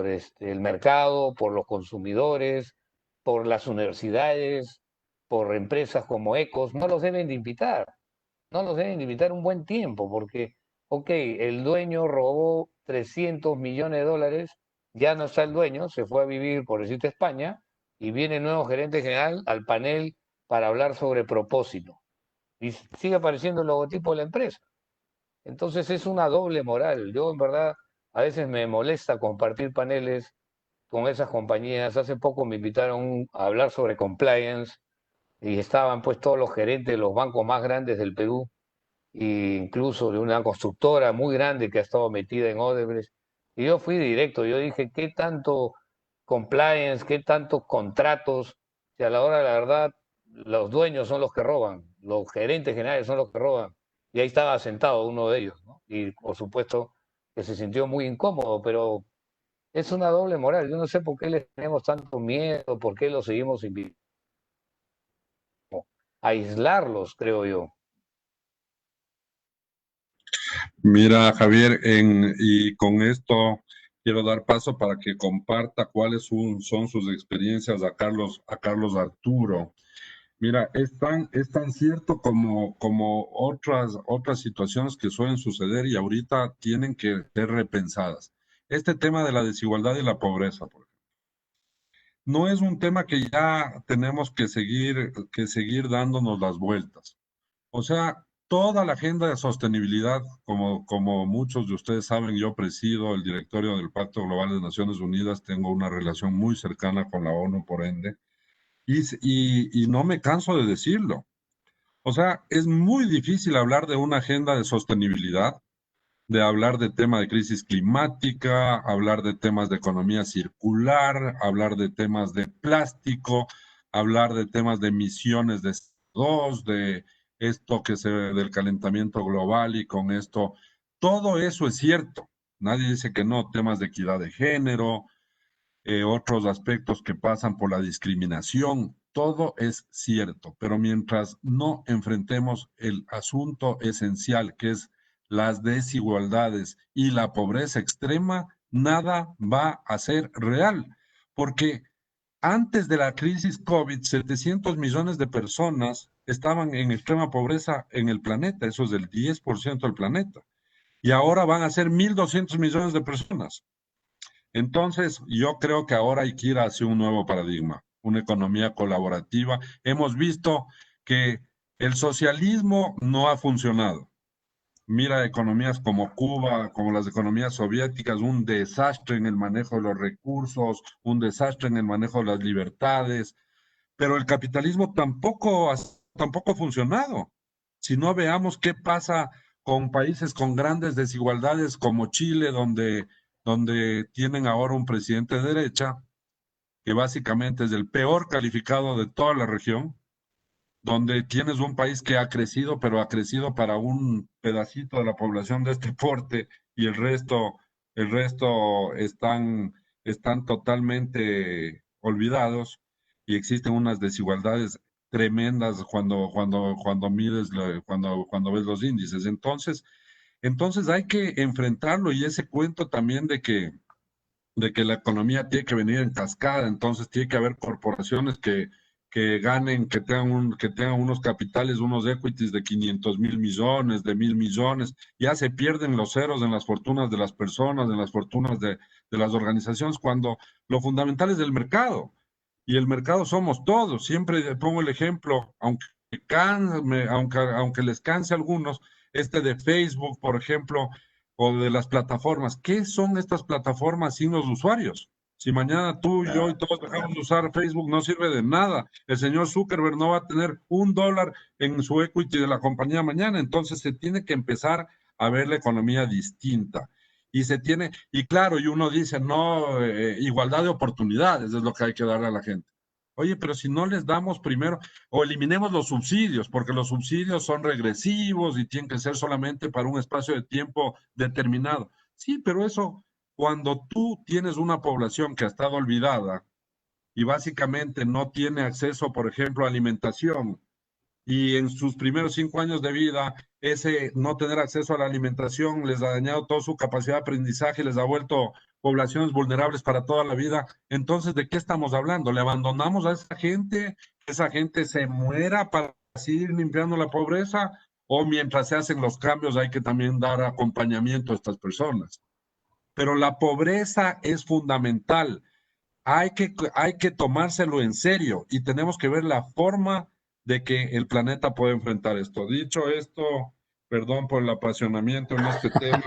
el mercado, por los consumidores, por las universidades, por empresas como Ecos. No los deben de invitar, no los deben de invitar un buen tiempo, porque, ok, el dueño robó 300 millones de dólares, ya no está el dueño, se fue a vivir, por decirte, España, y viene el nuevo gerente general al panel para hablar sobre propósito. Y sigue apareciendo el logotipo de la empresa. Entonces es una doble moral. Yo, en verdad, a veces me molesta compartir paneles con esas compañías. Hace poco me invitaron a hablar sobre compliance y estaban pues todos los gerentes de los bancos más grandes del Perú, e incluso de una constructora muy grande que ha estado metida en Odebrecht. Y yo fui directo, yo dije, ¿qué tanto compliance, qué tantos contratos? Si a la hora de la verdad los dueños son los que roban, los gerentes generales son los que roban. Y ahí estaba sentado uno de ellos, ¿no? Y por supuesto que se sintió muy incómodo, pero es una doble moral. Yo no sé por qué les tenemos tanto miedo, por qué los seguimos invitando. Aislarlos, creo yo. Mira, Javier, y con esto quiero dar paso para que comparta cuáles son sus experiencias a Carlos Arturo. Mira, es tan cierto como otras situaciones que suelen suceder y ahorita tienen que ser repensadas. Este tema de la desigualdad y la pobreza, por ejemplo, no es un tema que ya tenemos que seguir dándonos las vueltas. O sea, toda la agenda de sostenibilidad, como muchos de ustedes saben, yo presido el directorio del Pacto Global de Naciones Unidas, tengo una relación muy cercana con la ONU, por ende, y no me canso de decirlo. O sea, es muy difícil hablar de una agenda de sostenibilidad, de hablar de tema de crisis climática, hablar de temas de economía circular, hablar de temas de plástico, hablar de temas de emisiones de de esto del calentamiento global y con esto, todo eso es cierto. Nadie dice que no, temas de equidad de género, otros aspectos que pasan por la discriminación, todo es cierto, pero mientras no enfrentemos el asunto esencial, que es las desigualdades y la pobreza extrema, nada va a ser real, porque antes de la crisis COVID, 700 millones de personas estaban en extrema pobreza en el planeta, eso es del 10% del planeta, y ahora van a ser 1.200 millones de personas. Entonces, yo creo que ahora hay que ir hacia un nuevo paradigma, una economía colaborativa. Hemos visto que el socialismo no ha funcionado. Mira economías como Cuba, como las economías soviéticas, un desastre en el manejo de los recursos, un desastre en el manejo de las libertades, pero el capitalismo tampoco ha funcionado. Si no, veamos qué pasa con países con grandes desigualdades como Chile, donde tienen ahora un presidente de derecha, que básicamente es el peor calificado de toda la región, donde tienes un país que ha crecido, pero ha crecido para un pedacito de la población de este porte y el resto están totalmente olvidados y existen unas desigualdades tremendas cuando ves los índices. Entonces hay que enfrentarlo, y ese cuento también de que la economía tiene que venir en cascada, entonces tiene que haber corporaciones que ganen, que tengan unos capitales, unos equities de 500,000 millones, de 1,000 millones, ya se pierden los ceros en las fortunas de las personas, en las fortunas de las organizaciones, cuando lo fundamental es el mercado, y el mercado somos todos. Siempre pongo el ejemplo, aunque les canse a algunos, de Facebook, por ejemplo, o de las plataformas. ¿Qué son estas plataformas sin los usuarios? Si mañana tú, yo y todos dejamos de usar Facebook, no sirve de nada. El señor Zuckerberg no va a tener $1 en su equity de la compañía mañana. Entonces se tiene que empezar a ver la economía distinta. Y claro, y uno dice, no, igualdad de oportunidades es lo que hay que darle a la gente. Oye, pero si no les damos primero, o eliminemos los subsidios, porque los subsidios son regresivos y tienen que ser solamente para un espacio de tiempo determinado. Sí, pero eso, cuando tú tienes una población que ha estado olvidada y básicamente no tiene acceso, por ejemplo, a alimentación, y en sus primeros 5 años de vida, ese no tener acceso a la alimentación les ha dañado toda su capacidad de aprendizaje, les ha vuelto poblaciones vulnerables para toda la vida. Entonces, ¿de qué estamos hablando? ¿Le abandonamos a esa gente se muera para seguir limpiando la pobreza? ¿O mientras se hacen los cambios hay que también dar acompañamiento a estas personas? Pero la pobreza es fundamental. Hay que tomárselo en serio y tenemos que ver la forma de que el planeta puede enfrentar esto. Dicho esto, perdón por el apasionamiento en este tema,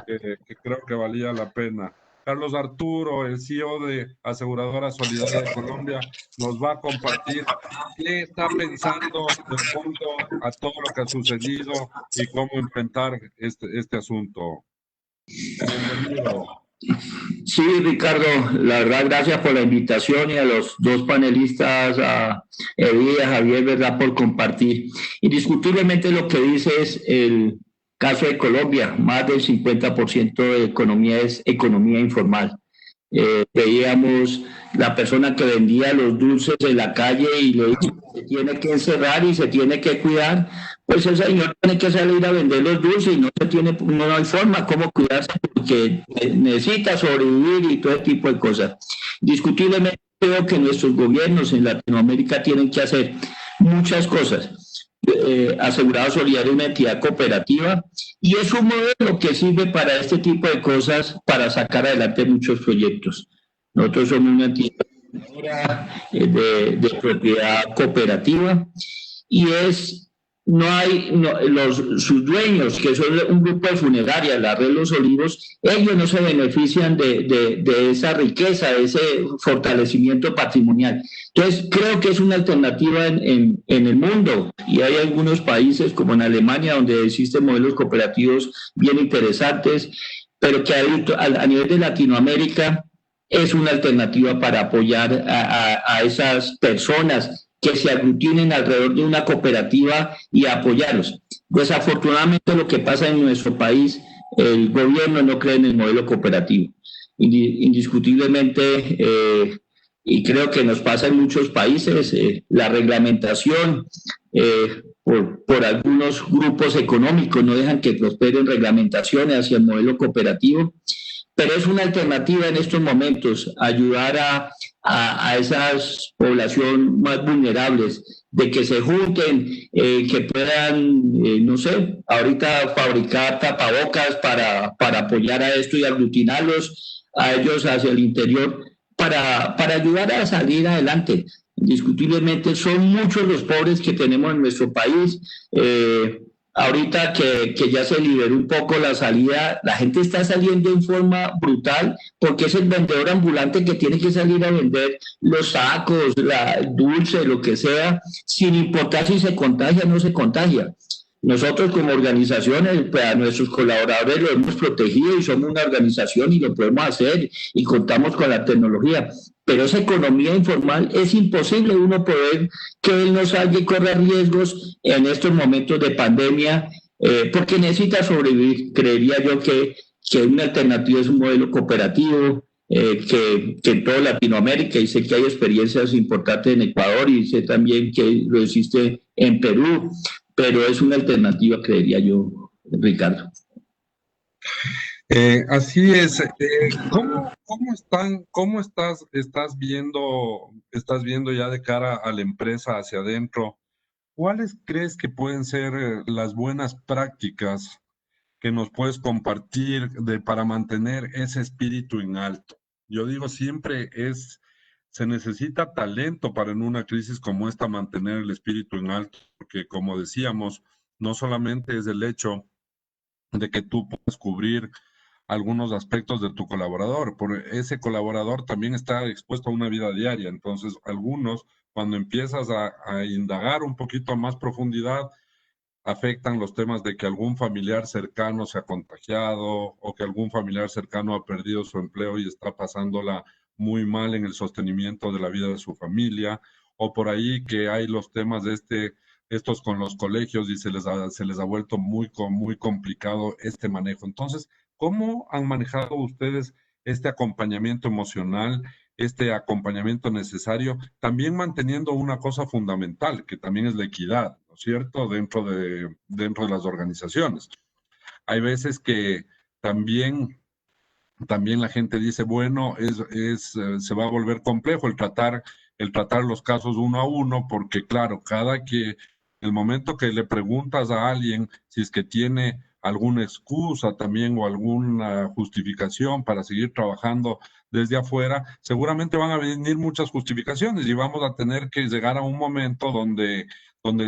pero creo que valía la pena. Carlos Arturo, el CEO de Aseguradora Solidaria de Colombia, nos va a compartir qué está pensando respecto a todo lo que ha sucedido y cómo enfrentar este asunto. Bienvenido. Sí, Ricardo, la verdad, gracias por la invitación, y a los dos panelistas, a Edith y a Javier, ¿verdad?, por compartir. Indiscutiblemente lo que dice es el caso de Colombia. Más del 50% de economía es economía informal. Veíamos la persona que vendía los dulces en la calle y le dice que se tiene que encerrar y se tiene que cuidar. Pues el señor tiene que salir a vender los dulces y no hay forma cómo cuidarse, porque necesita sobrevivir y todo ese tipo de cosas. Discutiblemente creo que nuestros gobiernos en Latinoamérica tienen que hacer muchas cosas. Asegurado Solidario es una entidad cooperativa y es un modelo que sirve para este tipo de cosas, para sacar adelante muchos proyectos. Nosotros somos una entidad de propiedad cooperativa, y sus dueños, que son un grupo de funerarias, la Red Los Olivos, ellos no se benefician de esa riqueza, de ese fortalecimiento patrimonial. Entonces, creo que es una alternativa en el mundo, y hay algunos países como en Alemania donde existen modelos cooperativos bien interesantes, pero que a nivel de Latinoamérica es una alternativa para apoyar a esas personas que se aglutinen alrededor de una cooperativa y apoyarlos. Desafortunadamente lo que pasa en nuestro país, el gobierno no cree en el modelo cooperativo. Indiscutiblemente, y creo que nos pasa en muchos países, la reglamentación por algunos grupos económicos no dejan que prosperen reglamentaciones hacia el modelo cooperativo, pero es una alternativa en estos momentos ayudar a esas poblaciones más vulnerables, de que se junten, que puedan, no sé, ahorita fabricar tapabocas para apoyar a esto y aglutinarlos a ellos hacia el interior para ayudar a salir adelante. Indiscutiblemente son muchos los pobres que tenemos en nuestro país. Ahorita que ya se liberó un poco la salida, la gente está saliendo en forma brutal porque es el vendedor ambulante que tiene que salir a vender los sacos, el dulce, lo que sea, sin importar si se contagia o no se contagia. Nosotros como organizaciones, pues, a nuestros colaboradores los hemos protegido y somos una organización y lo podemos hacer y contamos con la tecnología. Pero esa economía informal es imposible uno poder que él no salga y corra riesgos en estos momentos de pandemia, porque necesita sobrevivir. Creería yo que una alternativa es un modelo cooperativo, que en toda Latinoamérica, y sé que hay experiencias importantes en Ecuador y sé también que lo existe en Perú, pero es una alternativa, creería yo, Ricardo. Así es. ¿Cómo estás viendo ya de cara a la empresa hacia adentro? ¿Cuáles crees que pueden ser las buenas prácticas que nos puedes compartir para mantener ese espíritu en alto? Yo digo siempre se necesita talento para en una crisis como esta mantener el espíritu en alto, porque como decíamos, no solamente es el hecho de que tú puedas cubrir algunos aspectos de tu colaborador, porque ese colaborador también está expuesto a una vida diaria. Entonces, algunos, cuando empiezas a indagar un poquito a más profundidad, afectan los temas de que algún familiar cercano se ha contagiado o que algún familiar cercano ha perdido su empleo y está pasándola muy mal en el sostenimiento de la vida de su familia, o por ahí que hay los temas de estos con los colegios y se les ha vuelto muy complicado este manejo. Entonces, ¿cómo han manejado ustedes este acompañamiento emocional, este acompañamiento necesario, también manteniendo una cosa fundamental, que también es la equidad, ¿no es cierto?, dentro de las organizaciones? Hay veces que también la gente dice, bueno, se va a volver complejo el tratar los casos uno a uno, porque claro, el momento que le preguntas a alguien si es que tiene alguna excusa también o alguna justificación para seguir trabajando desde afuera, seguramente van a venir muchas justificaciones y vamos a tener que llegar a un momento donde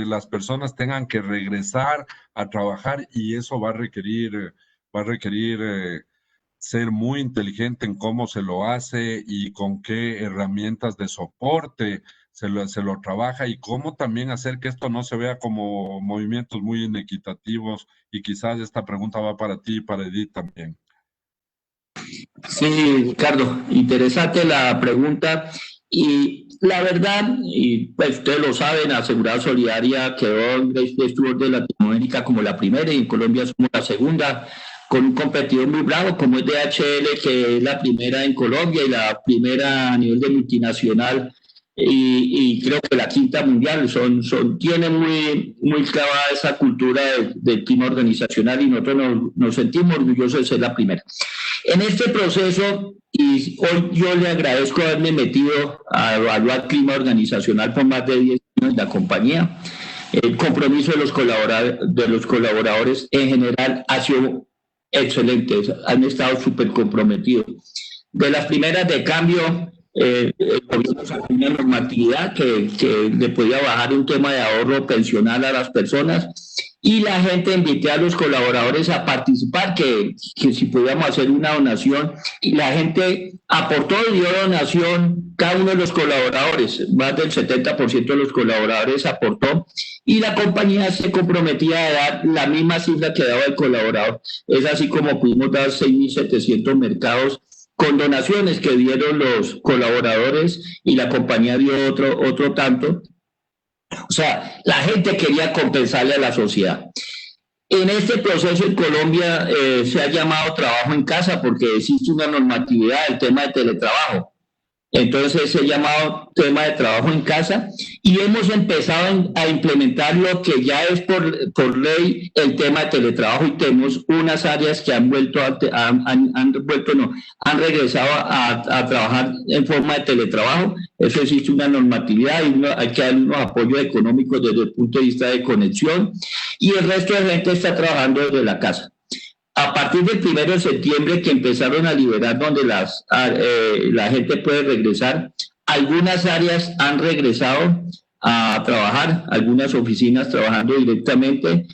las personas tengan que regresar a trabajar y eso va a requerir ser muy inteligente en cómo se lo hace y con qué herramientas de soporte se lo trabaja y cómo también hacer que esto no se vea como movimientos muy inequitativos. Y quizás esta pregunta va para ti y para Edith también. Sí, Ricardo, interesante la pregunta. Y la verdad, y pues ustedes lo saben, Aseguradora Solidaria quedó en Great Place to Work de Latinoamérica como la primera y en Colombia somos la segunda, con un competidor muy bravo como es DHL, que es la primera en Colombia y la primera a nivel de multinacional, y creo que la quinta mundial. Tiene muy clavada esa cultura del clima organizacional y nosotros nos sentimos orgullosos de ser la primera. En este proceso, y hoy yo le agradezco haberme metido a evaluar clima organizacional por más de 10 años en la compañía. El compromiso de los colaboradores en general ha sido excelente, han estado súper comprometidos. De las primeras de cambio, el gobierno sacó una normatividad que le podía bajar un tema de ahorro pensional a las personas y la gente invité a los colaboradores a participar, que si podíamos hacer una donación, y la gente aportó y dio donación, cada uno de los colaboradores, más del 70% de los colaboradores aportó, y la compañía se comprometía a dar la misma cifra que daba el colaborador. Es así como pudimos dar 6.700 mercados con donaciones que dieron los colaboradores y la compañía dio otro tanto. O sea, la gente quería compensarle a la sociedad. En este proceso en Colombia se ha llamado trabajo en casa porque existe una normatividad del tema de teletrabajo. Entonces se ha llamado tema de trabajo en casa y hemos empezado a implementar lo que ya es por ley el tema de teletrabajo y tenemos unas áreas que han regresado a trabajar en forma de teletrabajo. Eso existe una normatividad y hay que dar unos apoyos económicos desde el punto de vista de conexión y el resto de gente está trabajando desde la casa. A partir del 1 de septiembre que empezaron a liberar donde la gente puede regresar, algunas áreas han regresado a trabajar, algunas oficinas trabajando directamente,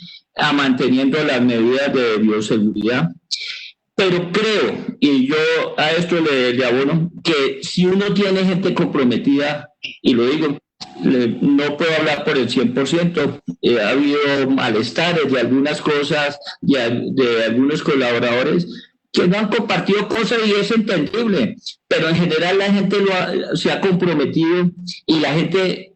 manteniendo las medidas de bioseguridad. Pero creo, y yo a esto le abono, que si uno tiene gente comprometida, y lo digo, no puedo hablar por el 100%, ha habido malestares de algunas cosas, de algunos colaboradores que no han compartido cosas y es entendible, pero en general la gente se ha comprometido y la gente,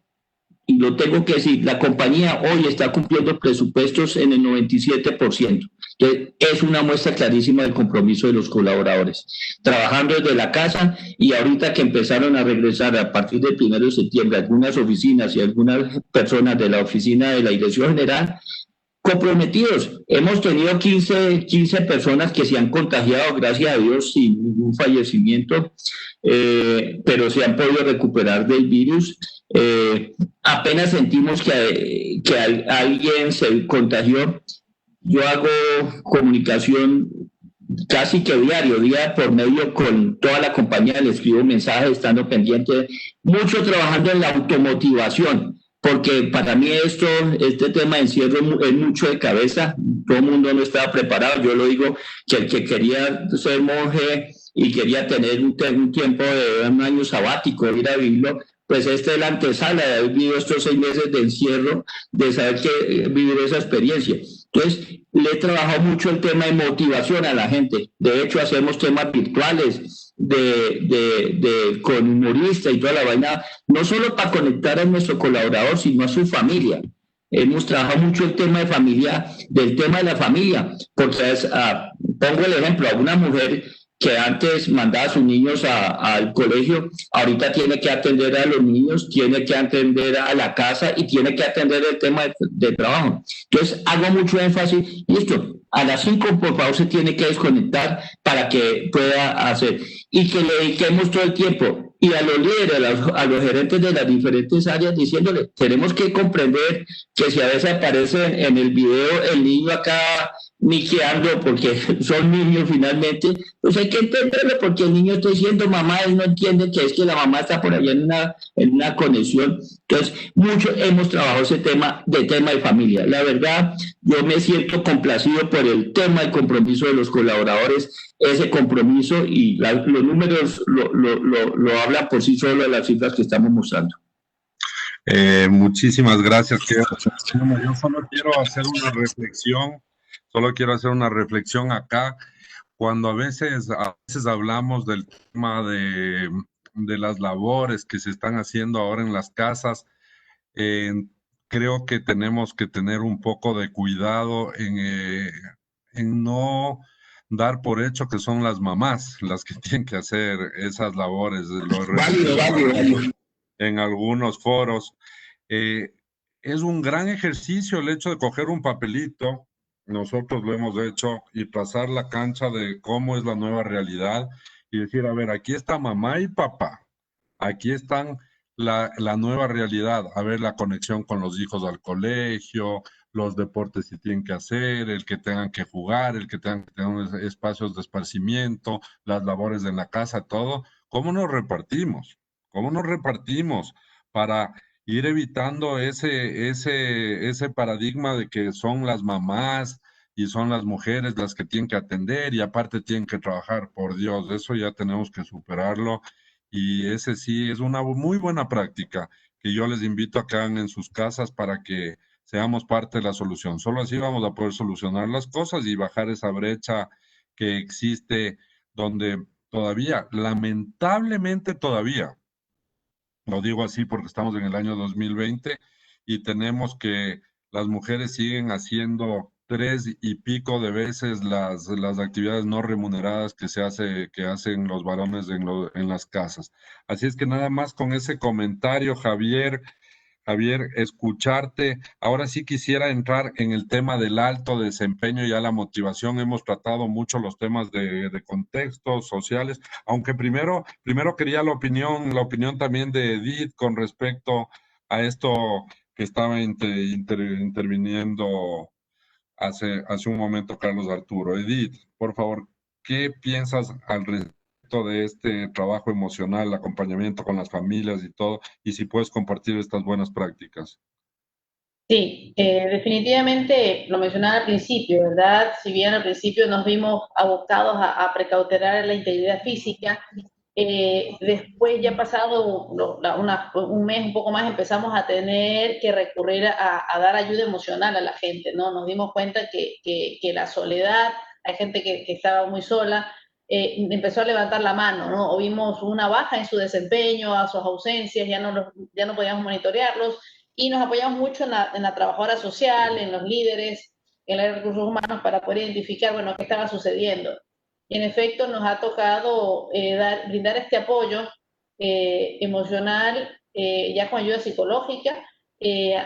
y lo tengo que decir, la compañía hoy está cumpliendo presupuestos en el 97%. Entonces, es una muestra clarísima del compromiso de los colaboradores, trabajando desde la casa y ahorita que empezaron a regresar a partir del 1 de septiembre algunas oficinas y algunas personas de la oficina de la Dirección General, comprometidos. Hemos tenido 15 personas que se han contagiado, gracias a Dios, sin ningún fallecimiento, pero se han podido recuperar del virus. Apenas sentimos que alguien se contagió. Yo hago comunicación casi que diario, día por medio con toda la compañía, le escribo mensajes, estando pendiente, mucho trabajando en la automotivación, porque para mí este tema de encierro es mucho de cabeza, todo el mundo no estaba preparado. Yo lo digo, que el que quería ser monje y quería tener un tiempo de un año sabático, ir a vivirlo, pues esta es la antesala de haber vivido estos 6 meses de encierro, de saber que vivir esa experiencia. Entonces, le he trabajado mucho el tema de motivación a la gente. De hecho, hacemos temas virtuales con humoristas y toda la vaina, no solo para conectar a nuestro colaborador, sino a su familia. Hemos trabajado mucho el tema de familia, del tema de la familia, porque pongo el ejemplo, a una mujer que antes mandaba a sus niños al colegio, ahorita tiene que atender a los niños, tiene que atender a la casa y tiene que atender el tema de trabajo. Entonces, hago mucho énfasis, listo, a las 5 por favor se tiene que desconectar para que pueda hacer, y que le dediquemos todo el tiempo, y a los líderes, a los gerentes de las diferentes áreas, diciéndole, tenemos que comprender que si a veces aparece en el video el niño acá miqueando porque son niños finalmente, pues hay que entenderlo porque el niño está diciendo mamá, él no entiende que es que la mamá está por allá en una conexión. Entonces, mucho hemos trabajado ese tema de familia. La verdad, yo me siento complacido por el tema del compromiso de los colaboradores, ese compromiso, y los números lo hablan por sí solo de las cifras que estamos mostrando. Muchísimas gracias. Yo solo quiero hacer una reflexión acá. Cuando a veces hablamos del tema de las labores que se están haciendo ahora en las casas, creo que tenemos que tener un poco de cuidado en no dar por hecho que son las mamás las que tienen que hacer esas labores. En algunos foros. Es un gran ejercicio el hecho de coger un papelito, nosotros lo hemos hecho, y pasar la cancha de cómo es la nueva realidad y decir, a ver, aquí está mamá y papá, aquí están la nueva realidad, a ver la conexión con los hijos al colegio, los deportes que tienen que hacer, el que tengan que jugar, el que tengan que tener espacios de esparcimiento, las labores en la casa, todo. ¿Cómo nos repartimos? ¿Cómo nos repartimos para ir evitando ese paradigma de que son las mamás y son las mujeres las que tienen que atender y aparte tienen que trabajar? Por Dios, eso ya tenemos que superarlo, y ese sí es una muy buena práctica que yo les invito a que hagan en sus casas para que seamos parte de la solución. Solo así vamos a poder solucionar las cosas y bajar esa brecha que existe, donde todavía, lamentablemente todavía, lo digo así porque estamos en el año 2020 y tenemos que las mujeres siguen haciendo 3 y pico de veces las actividades no remuneradas que hacen los varones en las casas. Así es que nada más con ese comentario, Javier, escucharte. Ahora sí quisiera entrar en el tema del alto desempeño y a la motivación. Hemos tratado mucho los temas de contextos sociales, aunque primero quería la opinión también de Edith con respecto a esto que estaba interviniendo hace un momento Carlos Arturo. Edith, por favor, ¿qué piensas al respecto de este trabajo emocional, acompañamiento con las familias y todo? Y si puedes compartir estas buenas prácticas. Sí, definitivamente lo mencionaba al principio, ¿verdad? Si bien al principio nos vimos abocados a precautelar la integridad física, después ya pasado un mes, un poco más, empezamos a tener que recurrir a dar ayuda emocional a la gente, ¿no? Nos dimos cuenta que la soledad, hay gente que estaba muy sola, empezó a levantar la mano, ¿no? O vimos una baja en su desempeño, a sus ausencias, ya no podíamos monitorearlos, y nos apoyamos mucho en la trabajadora social, en los líderes, en los recursos humanos para poder identificar, bueno, qué estaba sucediendo. Y en efecto nos ha tocado brindar este apoyo emocional, ya con ayuda psicológica,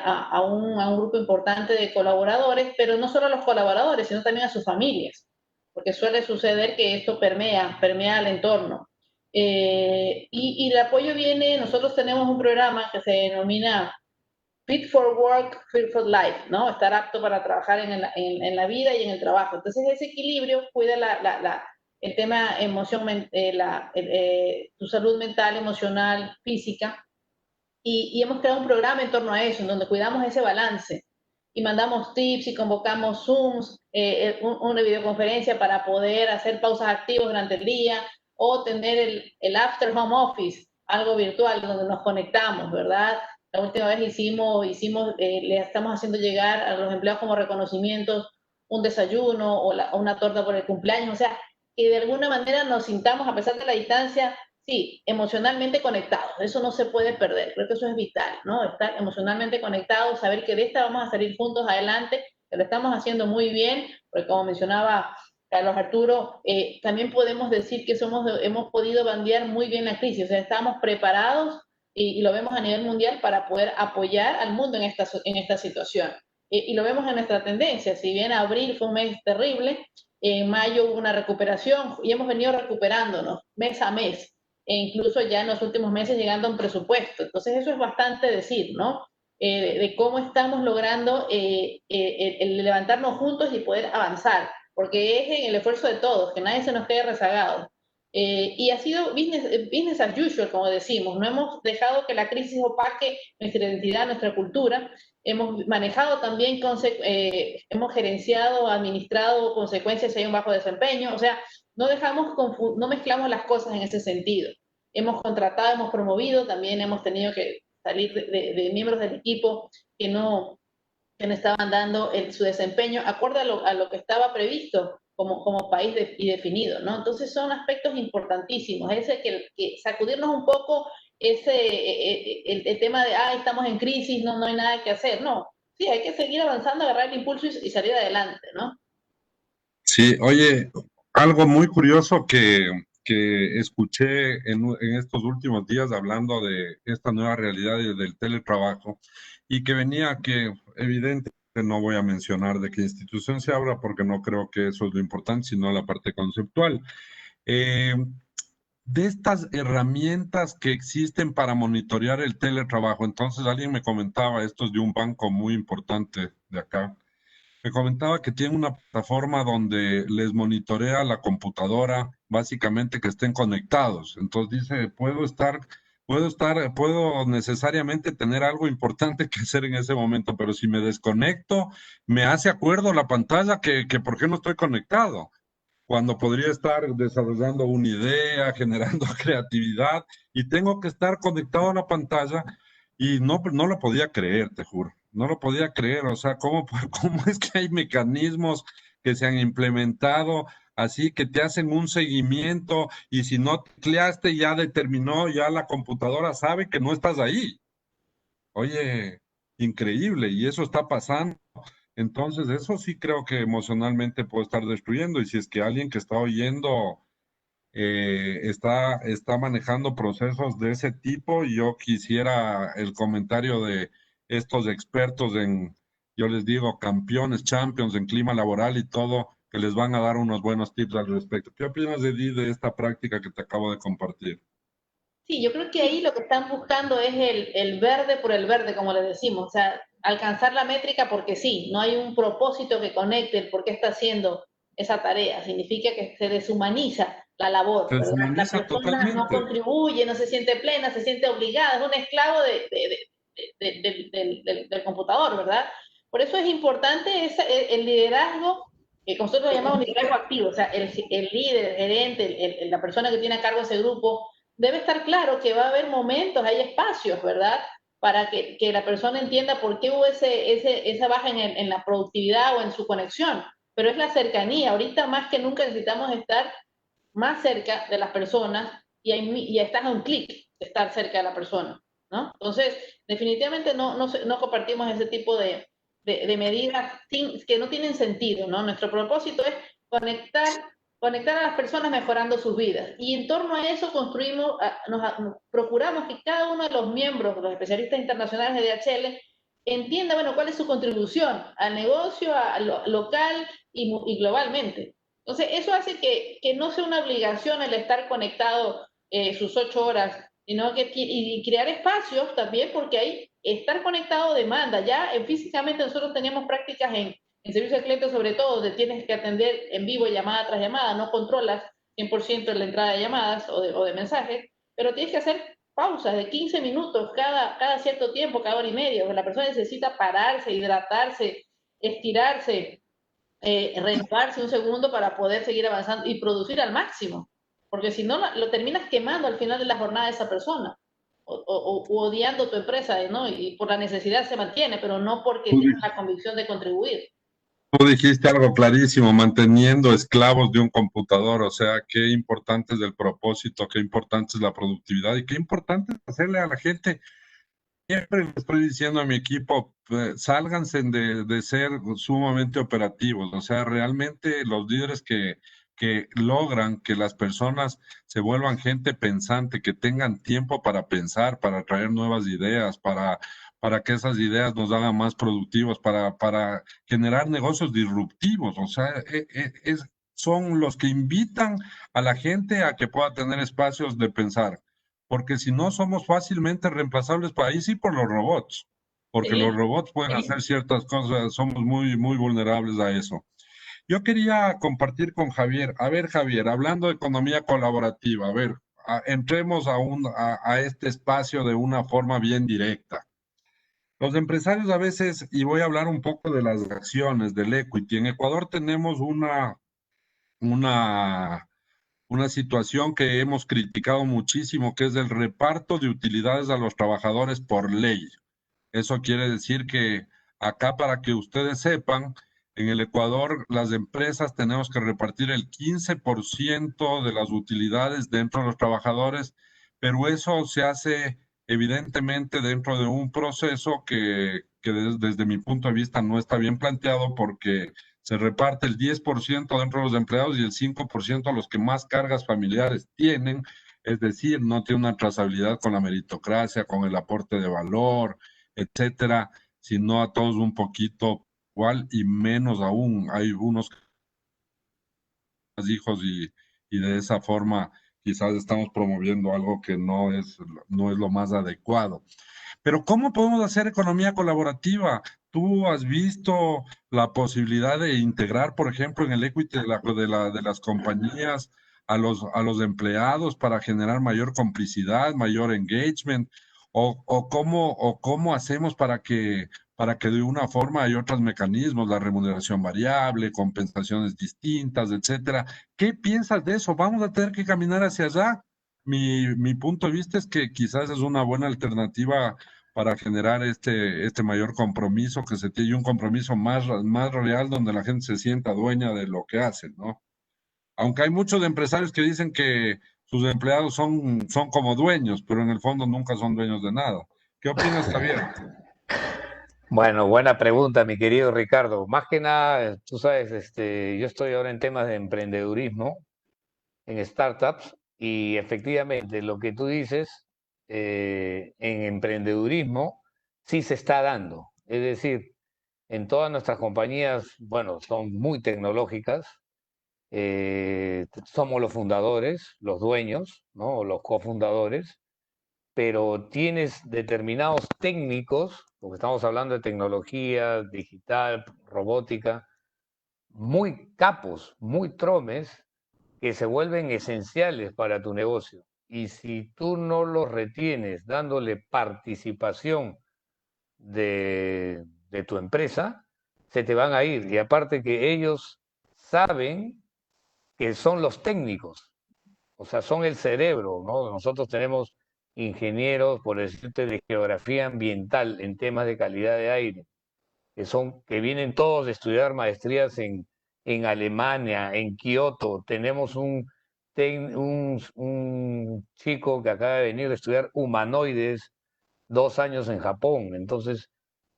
a un grupo importante de colaboradores, pero no solo a los colaboradores, sino también a sus familias, porque suele suceder que esto permea al entorno. Y el apoyo viene, nosotros tenemos un programa que se denomina Fit for Work, Fit for Life, ¿no? Estar apto para trabajar en la vida y en el trabajo. Entonces, ese equilibrio cuida el tema emoción, tu salud mental, emocional, física, y hemos creado un programa en torno a eso, en donde cuidamos ese balance y mandamos tips y convocamos Zooms, una videoconferencia para poder hacer pausas activas durante el día o tener el after home office, algo virtual donde nos conectamos, ¿verdad? La última vez le estamos haciendo llegar a los empleados como reconocimientos un desayuno o una torta por el cumpleaños, o sea, que de alguna manera nos sintamos, a pesar de la distancia, sí, emocionalmente conectados, eso no se puede perder, creo que eso es vital, ¿no? Estar emocionalmente conectados, saber que de esta vamos a salir juntos adelante, que lo estamos haciendo muy bien, porque como mencionaba Carlos Arturo, también podemos decir que hemos podido bandear muy bien la crisis, o sea, estamos preparados y lo vemos a nivel mundial para poder apoyar al mundo en esta situación. Y lo vemos en nuestra tendencia, si bien abril fue un mes terrible, en mayo hubo una recuperación y hemos venido recuperándonos mes a mes, e incluso ya en los últimos meses llegando a un presupuesto. Entonces eso es bastante decir, ¿no? De cómo estamos logrando el levantarnos juntos y poder avanzar, porque es en el esfuerzo de todos, que nadie se nos quede rezagado. Y ha sido business as usual, como decimos, no hemos dejado que la crisis opaque nuestra identidad, nuestra cultura, hemos manejado también, hemos gerenciado, administrado consecuencias si hay un bajo desempeño, o sea, no mezclamos las cosas en ese sentido. Hemos contratado, hemos promovido, también hemos tenido que salir de miembros del equipo que no estaban dando su desempeño acorde a lo que estaba previsto como país y definido, ¿no? Entonces son aspectos importantísimos, que sacudirnos un poco el tema de, estamos en crisis, no hay nada que hacer, no. Sí, hay que seguir avanzando, agarrar el impulso y salir adelante, ¿no? Sí, oye, algo muy curioso que escuché en estos últimos días hablando de esta nueva realidad del teletrabajo y que venía que evidentemente no voy a mencionar de qué institución se habla porque no creo que eso es lo importante, sino la parte conceptual. De estas herramientas que existen para monitorear el teletrabajo, entonces alguien me comentaba, esto es de un banco muy importante de acá, me comentaba que tiene una plataforma donde les monitorea la computadora, básicamente que estén conectados. Entonces dice, puedo necesariamente tener algo importante que hacer en ese momento, pero si me desconecto, me hace acuerdo la pantalla que por qué no estoy conectado, cuando podría estar desarrollando una idea, generando creatividad, y tengo que estar conectado a la pantalla y no lo podía creer, te juro. No lo podía creer, o sea, ¿cómo es que hay mecanismos que se han implementado así que te hacen un seguimiento y si no tecleaste ya determinó, ya la computadora sabe que no estás ahí? Oye, increíble y eso está pasando. Entonces, eso sí creo que emocionalmente puede estar destruyendo. Y si es que alguien que está oyendo está manejando procesos de ese tipo, yo quisiera el comentario de estos expertos en, yo les digo, campeones, champions en clima laboral y todo, que les van a dar unos buenos tips al respecto. ¿Qué opinas de esta práctica que te acabo de compartir? Sí, yo creo que ahí lo que están buscando es el verde por el verde, como les decimos, o sea, alcanzar la métrica porque sí, no hay un propósito que conecte el por qué está haciendo esa tarea. Significa que se deshumaniza la labor, Se ¿verdad? La deshumaniza persona no totalmente. contribuye, no se siente plena, se siente obligada, es un esclavo del computador, ¿verdad? Por eso es importante el liderazgo, que nosotros lo llamamos liderazgo activo, o sea, el líder, el gerente, la persona que tiene a cargo ese grupo, debe estar claro que va a haber momentos, hay espacios, ¿verdad? Para que la persona entienda por qué hubo esa baja en la productividad o en su conexión. Pero es la cercanía. Ahorita más que nunca necesitamos estar más cerca de las personas y estás a un clic de estar cerca de la persona, ¿no? Entonces, definitivamente no compartimos ese tipo de medidas que no tienen sentido, ¿no? Nuestro propósito es conectar a las personas mejorando sus vidas. Y en torno a eso construimos, procuramos que cada uno de los miembros, los especialistas internacionales de DHL, entienda, bueno, cuál es su contribución al negocio, local y globalmente. Entonces, eso hace que no sea una obligación el estar conectado sus 8 horas, sino que y crear espacios también, porque ahí estar conectado demanda. Ya físicamente nosotros teníamos prácticas en servicio al cliente, sobre todo, donde tienes que atender en vivo llamada tras llamada, no controlas 100% la entrada de llamadas o de mensajes, pero tienes que hacer pausas de 15 minutos cada cierto tiempo, cada hora y media, porque la persona necesita pararse, hidratarse, estirarse, renovarse un segundo para poder seguir avanzando y producir al máximo, porque si no lo terminas quemando al final de la jornada de esa persona o odiando tu empresa, ¿no? Y por la necesidad se mantiene, pero no porque Tú, tenga la convicción de contribuir. tú dijiste algo clarísimo, manteniendo esclavos de un computador, o sea, qué importante es el propósito, qué importante es la productividad y qué importante es hacerle a la gente. Siempre le estoy diciendo a mi equipo, sálganse de ser sumamente operativos, o sea, realmente los líderes que logran que las personas se vuelvan gente pensante, que tengan tiempo para pensar, para traer nuevas ideas, para que esas ideas nos hagan más productivos, para generar negocios disruptivos, o sea, son los que invitan a la gente a que pueda tener espacios de pensar porque si no somos fácilmente reemplazables para ahí sí por los robots, porque Sí, los robots pueden hacer ciertas cosas, somos muy vulnerables a eso. Yo quería compartir con Javier, a ver Javier, hablando de economía colaborativa, a ver, entremos a este espacio de una forma bien directa. Los empresarios a veces, y voy a hablar un poco de las acciones, del equity, en Ecuador tenemos una una situación que hemos criticado muchísimo, que es el reparto de utilidades a los trabajadores por ley. Eso quiere decir que acá, para que ustedes sepan, en el Ecuador las empresas tenemos que repartir el 15% de las utilidades dentro de los trabajadores, pero eso se hace evidentemente dentro de un proceso que desde mi punto de vista no está bien planteado porque se reparte el 10% dentro de los empleados y el 5% a los que más cargas familiares tienen, es decir, no tiene una trazabilidad con la meritocracia, con el aporte de valor, etcétera, sino a todos un poquito igual y menos aún. Hay unos hijos y de esa forma quizás estamos promoviendo algo que no es lo más adecuado. Pero ¿cómo podemos hacer economía colaborativa? ¿Tú has visto la posibilidad de integrar, por ejemplo, en el equity de las compañías a los empleados para generar mayor complicidad, mayor engagement? ¿O cómo hacemos para que de una forma hay otros mecanismos, la remuneración variable, compensaciones distintas, etcétera? ¿Qué piensas de eso? ¿Vamos a tener que caminar hacia allá? Mi punto de vista es que quizás es una buena alternativa para generar este mayor compromiso que se tiene y un compromiso más real donde la gente se sienta dueña de lo que hace, ¿no? Aunque hay muchos empresarios que dicen que sus empleados son como dueños, pero en el fondo nunca son dueños de nada. ¿Qué opinas, Javier? Bueno, buena pregunta, mi querido Ricardo. Más que nada, tú sabes, yo estoy ahora en temas de emprendedurismo, en startups, y efectivamente lo que tú dices, en emprendedurismo sí se está dando. Es decir, en todas nuestras compañías, bueno, son muy tecnológicas, somos los fundadores, los dueños, ¿no? O los cofundadores, pero tienes determinados técnicos, porque estamos hablando de tecnología digital, robótica, muy capos, muy tromes, que se vuelven esenciales para tu negocio. Y si tú no los retienes dándole participación de tu empresa, se te van a ir. Y aparte que ellos saben que son los técnicos, o sea, son el cerebro, ¿no? Nosotros tenemos ingenieros, por decirte, de geografía ambiental en temas de calidad de aire, que vienen todos de estudiar maestrías en Alemania, en Kioto. Tenemos un chico que acaba de venir a estudiar humanoides 2 años en Japón. Entonces,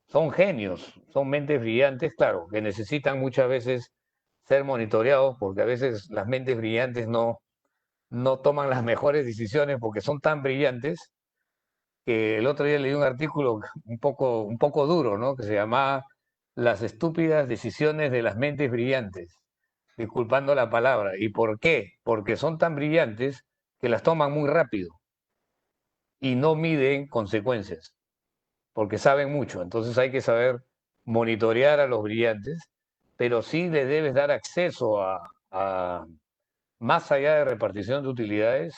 son genios, son mentes brillantes, claro, que necesitan muchas veces ser monitoreados, porque a veces las mentes brillantes no toman las mejores decisiones porque son tan brillantes que el otro día leí un artículo un poco duro, ¿no? Que se llamaba Las estúpidas decisiones de las mentes brillantes, disculpando la palabra. ¿Y por qué? Porque son tan brillantes que las toman muy rápido y no miden consecuencias, porque saben mucho. Entonces hay que saber monitorear a los brillantes, pero sí le debes dar acceso a más allá de repartición de utilidades,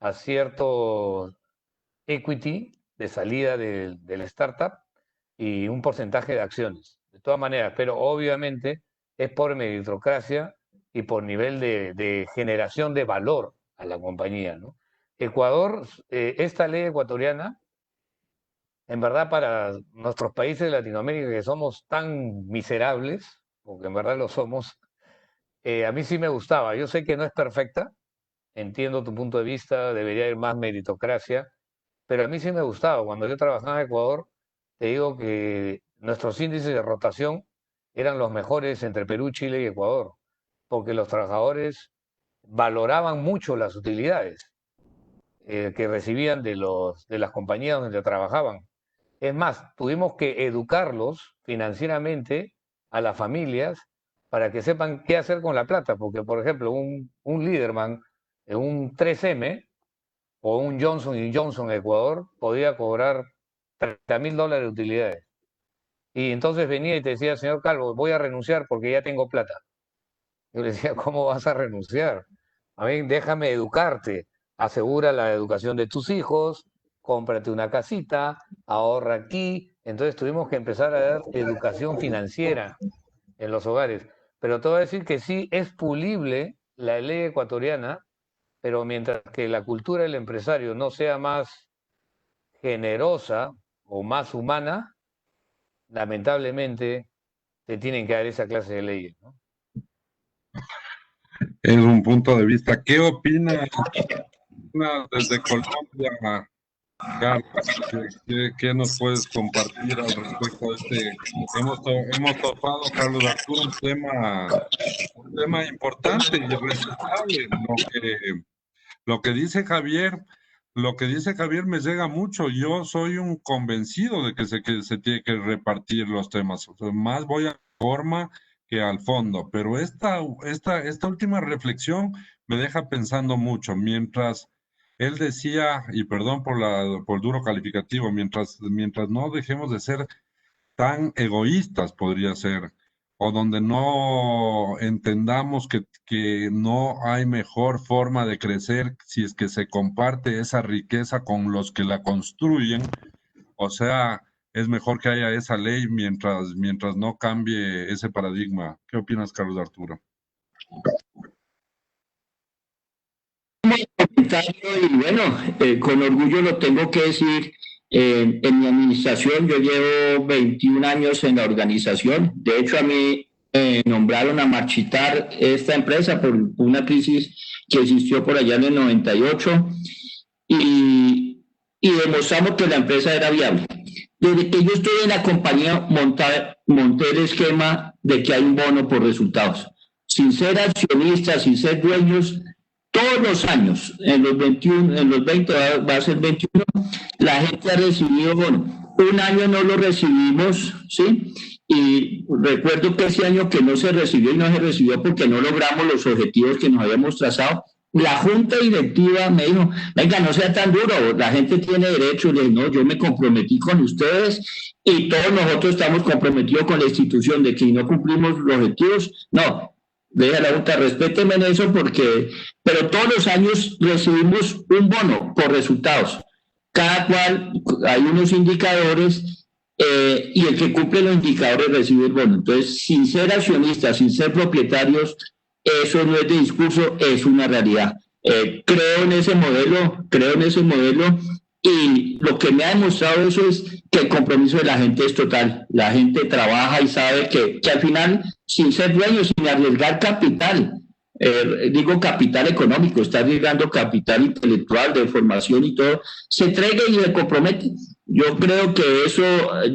a cierto equity de salida del startup y un porcentaje de acciones. De todas maneras, pero obviamente es por meritocracia y por nivel de generación de valor a la compañía, ¿no? Ecuador, esta ley ecuatoriana, en verdad para nuestros países de Latinoamérica que somos tan miserables, porque en verdad lo somos, a mí sí me gustaba. Yo sé que no es perfecta, entiendo tu punto de vista, debería haber más meritocracia, pero a mí sí me gustaba. Cuando yo trabajaba en Ecuador, te digo que nuestros índices de rotación eran los mejores entre Perú, Chile y Ecuador, porque los trabajadores valoraban mucho las utilidades que recibían de las compañías donde trabajaban. Es más, tuvimos que educarlos financieramente a las familias para que sepan qué hacer con la plata, porque por ejemplo, un Liderman en un 3M o un Johnson Johnson en Ecuador podía cobrar $30.000 de utilidades. Y entonces venía y te decía, señor Calvo, voy a renunciar porque ya tengo plata. Yo le decía, ¿cómo vas a renunciar? A mí, déjame educarte, asegura la educación de tus hijos, cómprate una casita, ahorra aquí. Entonces tuvimos que empezar a dar educación financiera en los hogares. Pero te voy a decir que sí es pulible la ley ecuatoriana, pero mientras que la cultura del empresario no sea más generosa o más humana, lamentablemente te tienen que dar esa clase de leyes, ¿no? Es un punto de vista. ¿Qué opina desde Colombia, Carlos? ¿Qué nos puedes compartir al respecto de este? Hemos topado, Carlos Arturo, un tema importante y resaltable. Lo que dice Javier me llega mucho. Yo soy un convencido de que se tiene que repartir los temas. O sea, más voy a la forma que al fondo. Pero esta última reflexión me deja pensando mucho. Mientras él decía, y perdón por el duro calificativo, mientras no dejemos de ser tan egoístas, podría ser, o donde no entendamos que no hay mejor forma de crecer si es que se comparte esa riqueza con los que la construyen. O sea, es mejor que haya esa ley mientras no cambie ese paradigma. ¿Qué opinas, Carlos Arturo? Y bueno, con orgullo lo tengo que decir, en mi administración yo llevo 21 años en la organización. De hecho, a mí nombraron a marchitar esta empresa por una crisis que existió por allá en el 98 y demostramos que la empresa era viable. Desde que yo estoy en la compañía monté el esquema de que hay un bono por resultados. Sin ser accionistas, sin ser dueños, todos los años, en los 21, en los 20, va a ser 21, la gente ha recibido bono. Un año no lo recibimos, ¿sí? Y recuerdo que ese año que no se recibió y no se recibió porque no logramos los objetivos que nos habíamos trazado, la junta directiva me dijo, venga, no sea tan duro, la gente tiene derecho. Le dije, no, yo me comprometí con ustedes y todos nosotros estamos comprometidos con la institución de que si no cumplimos los objetivos, no, deja la junta, respéteme en eso porque, pero todos los años recibimos un bono por resultados. Cada cual, hay unos indicadores y el que cumple los indicadores recibe el bono. Entonces, sin ser accionistas, sin ser propietarios, eso no es de discurso, es una realidad. Creo en ese modelo y lo que me ha demostrado eso es que el compromiso de la gente es total. La gente trabaja y sabe que al final, sin ser dueño, sin arriesgar capital, digo capital económico, está arriesgando capital intelectual, de formación y todo, se entrega y se compromete. Yo creo que eso,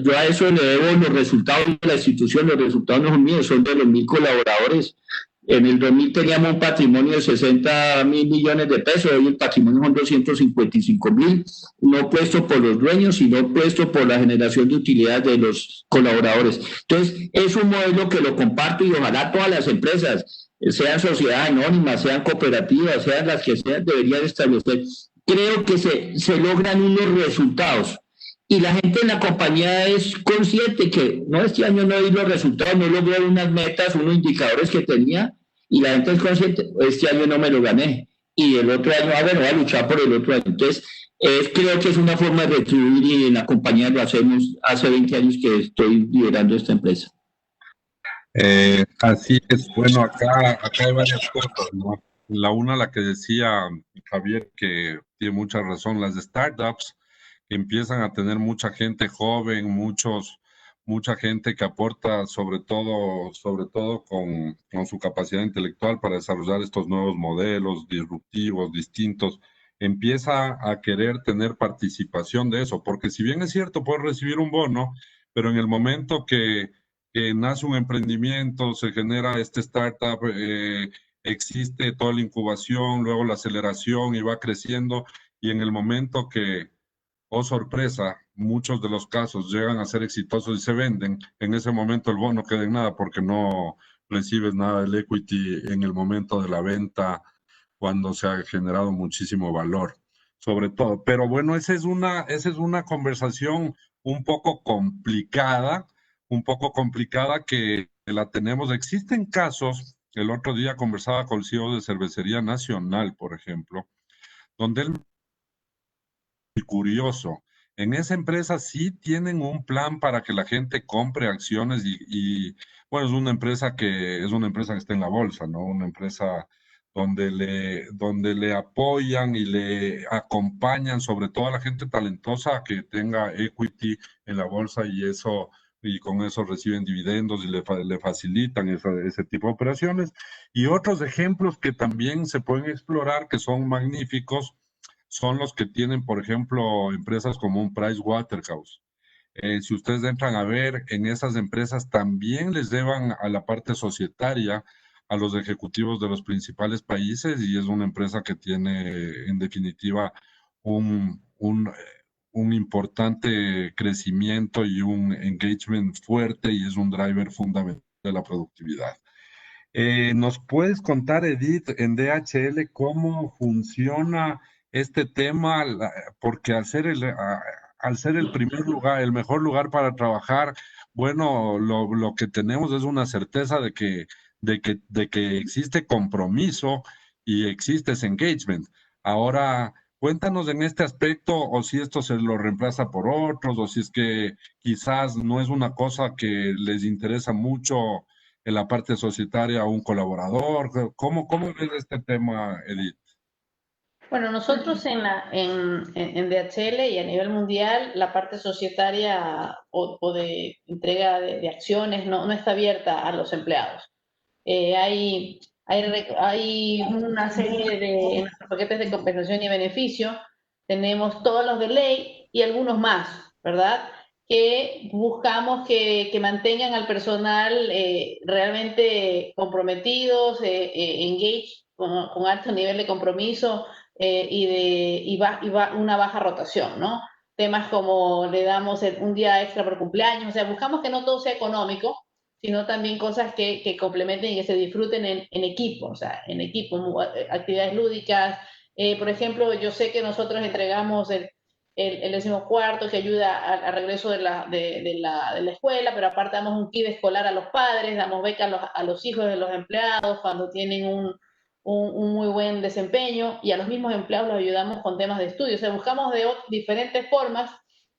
yo a eso le debo los resultados de la institución. Los resultados no son míos, son de los 1.000 colaboradores. En el 2000 teníamos un patrimonio de 60.000 millones de pesos, hoy el patrimonio son 255.000, no puesto por los dueños, sino puesto por la generación de utilidades de los colaboradores. Entonces, es un modelo que lo comparto y ojalá todas las empresas, sean sociedades anónimas, sean cooperativas, sean las que sean, deberían establecer. Creo que se logran unos resultados. Y la gente en la compañía es consciente que no, este año no di los resultados, no logré unas metas, unos indicadores que tenía, y la gente es consciente, este año no me lo gané, y el otro año, bueno, voy a luchar por el otro año. Entonces, creo que es una forma de retribuir y en la compañía lo hacemos hace 20 años que estoy liderando esta empresa. Así es, bueno, acá hay varias cosas, ¿no? La que decía Javier, que tiene mucha razón, las startups empiezan a tener mucha gente joven, mucha gente que aporta sobre todo con su capacidad intelectual para desarrollar estos nuevos modelos disruptivos, distintos, empieza a querer tener participación de eso, porque si bien es cierto, puedes recibir un bono, pero en el momento que nace un emprendimiento, se genera este startup, existe toda la incubación, luego la aceleración y va creciendo, y en el momento que oh sorpresa, muchos de los casos llegan a ser exitosos y se venden, en ese momento el bono queda en nada porque no recibes nada del equity en el momento de la venta cuando se ha generado muchísimo valor, sobre todo. Pero bueno, esa es una conversación un poco complicada que la tenemos. Existen casos, el otro día conversaba con el CEO de Cervecería Nacional, por ejemplo, donde él curioso. En esa empresa sí tienen un plan para que la gente compre acciones bueno, es una empresa que está en la bolsa, ¿no? Una empresa donde le apoyan y le acompañan, sobre todo a la gente talentosa que tenga equity en la bolsa y con eso reciben dividendos y le facilitan ese tipo de operaciones. Y otros ejemplos que también se pueden explorar, que son magníficos, son los que tienen, por ejemplo, empresas como un Pricewaterhouse. Si ustedes entran a ver, en esas empresas también les llevan a la parte societaria a los ejecutivos de los principales países y es una empresa que tiene, en definitiva, un importante crecimiento y un engagement fuerte y es un driver fundamental de la productividad. ¿Nos puedes contar, Edith, en DHL cómo funciona este tema? Porque al ser el primer lugar, el mejor lugar para trabajar, bueno, lo que tenemos es una certeza de que existe compromiso y existe ese engagement. Ahora, cuéntanos en este aspecto, o si esto se lo reemplaza por otros, o si es que quizás no es una cosa que les interesa mucho en la parte societaria a un colaborador. ¿Cómo ves este tema, Edith? Bueno, nosotros en DHL y a nivel mundial, la parte societaria o de entrega de acciones no está abierta a los empleados. Hay una serie de en nuestros paquetes de compensación y beneficio, tenemos todos los de ley y algunos más, ¿verdad? que buscamos que mantengan al personal realmente comprometidos, engaged, con alto nivel de compromiso y una baja rotación, ¿no? Temas como le damos un día extra por cumpleaños, o sea, buscamos que no todo sea económico, sino también cosas que complementen y que se disfruten en equipo, o sea, en equipo, actividades lúdicas. Por ejemplo, yo sé que nosotros entregamos el 14º que ayuda al regreso de la escuela, pero aparte damos un kit escolar a los padres, damos becas a los hijos de los empleados cuando tienen un muy buen desempeño, y a los mismos empleados los ayudamos con temas de estudio. O sea, buscamos de diferentes formas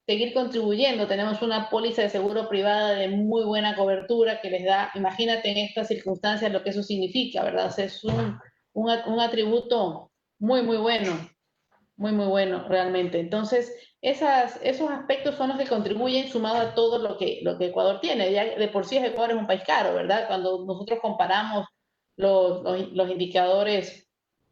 seguir contribuyendo. Tenemos una póliza de seguro privada de muy buena cobertura que les da, imagínate en estas circunstancias lo que eso significa, ¿verdad? O sea, es un atributo muy, muy bueno realmente. Entonces, esos aspectos son los que contribuyen sumado a todo lo que Ecuador tiene. Ya de por sí Ecuador es un país caro, ¿verdad? Cuando nosotros comparamos los indicadores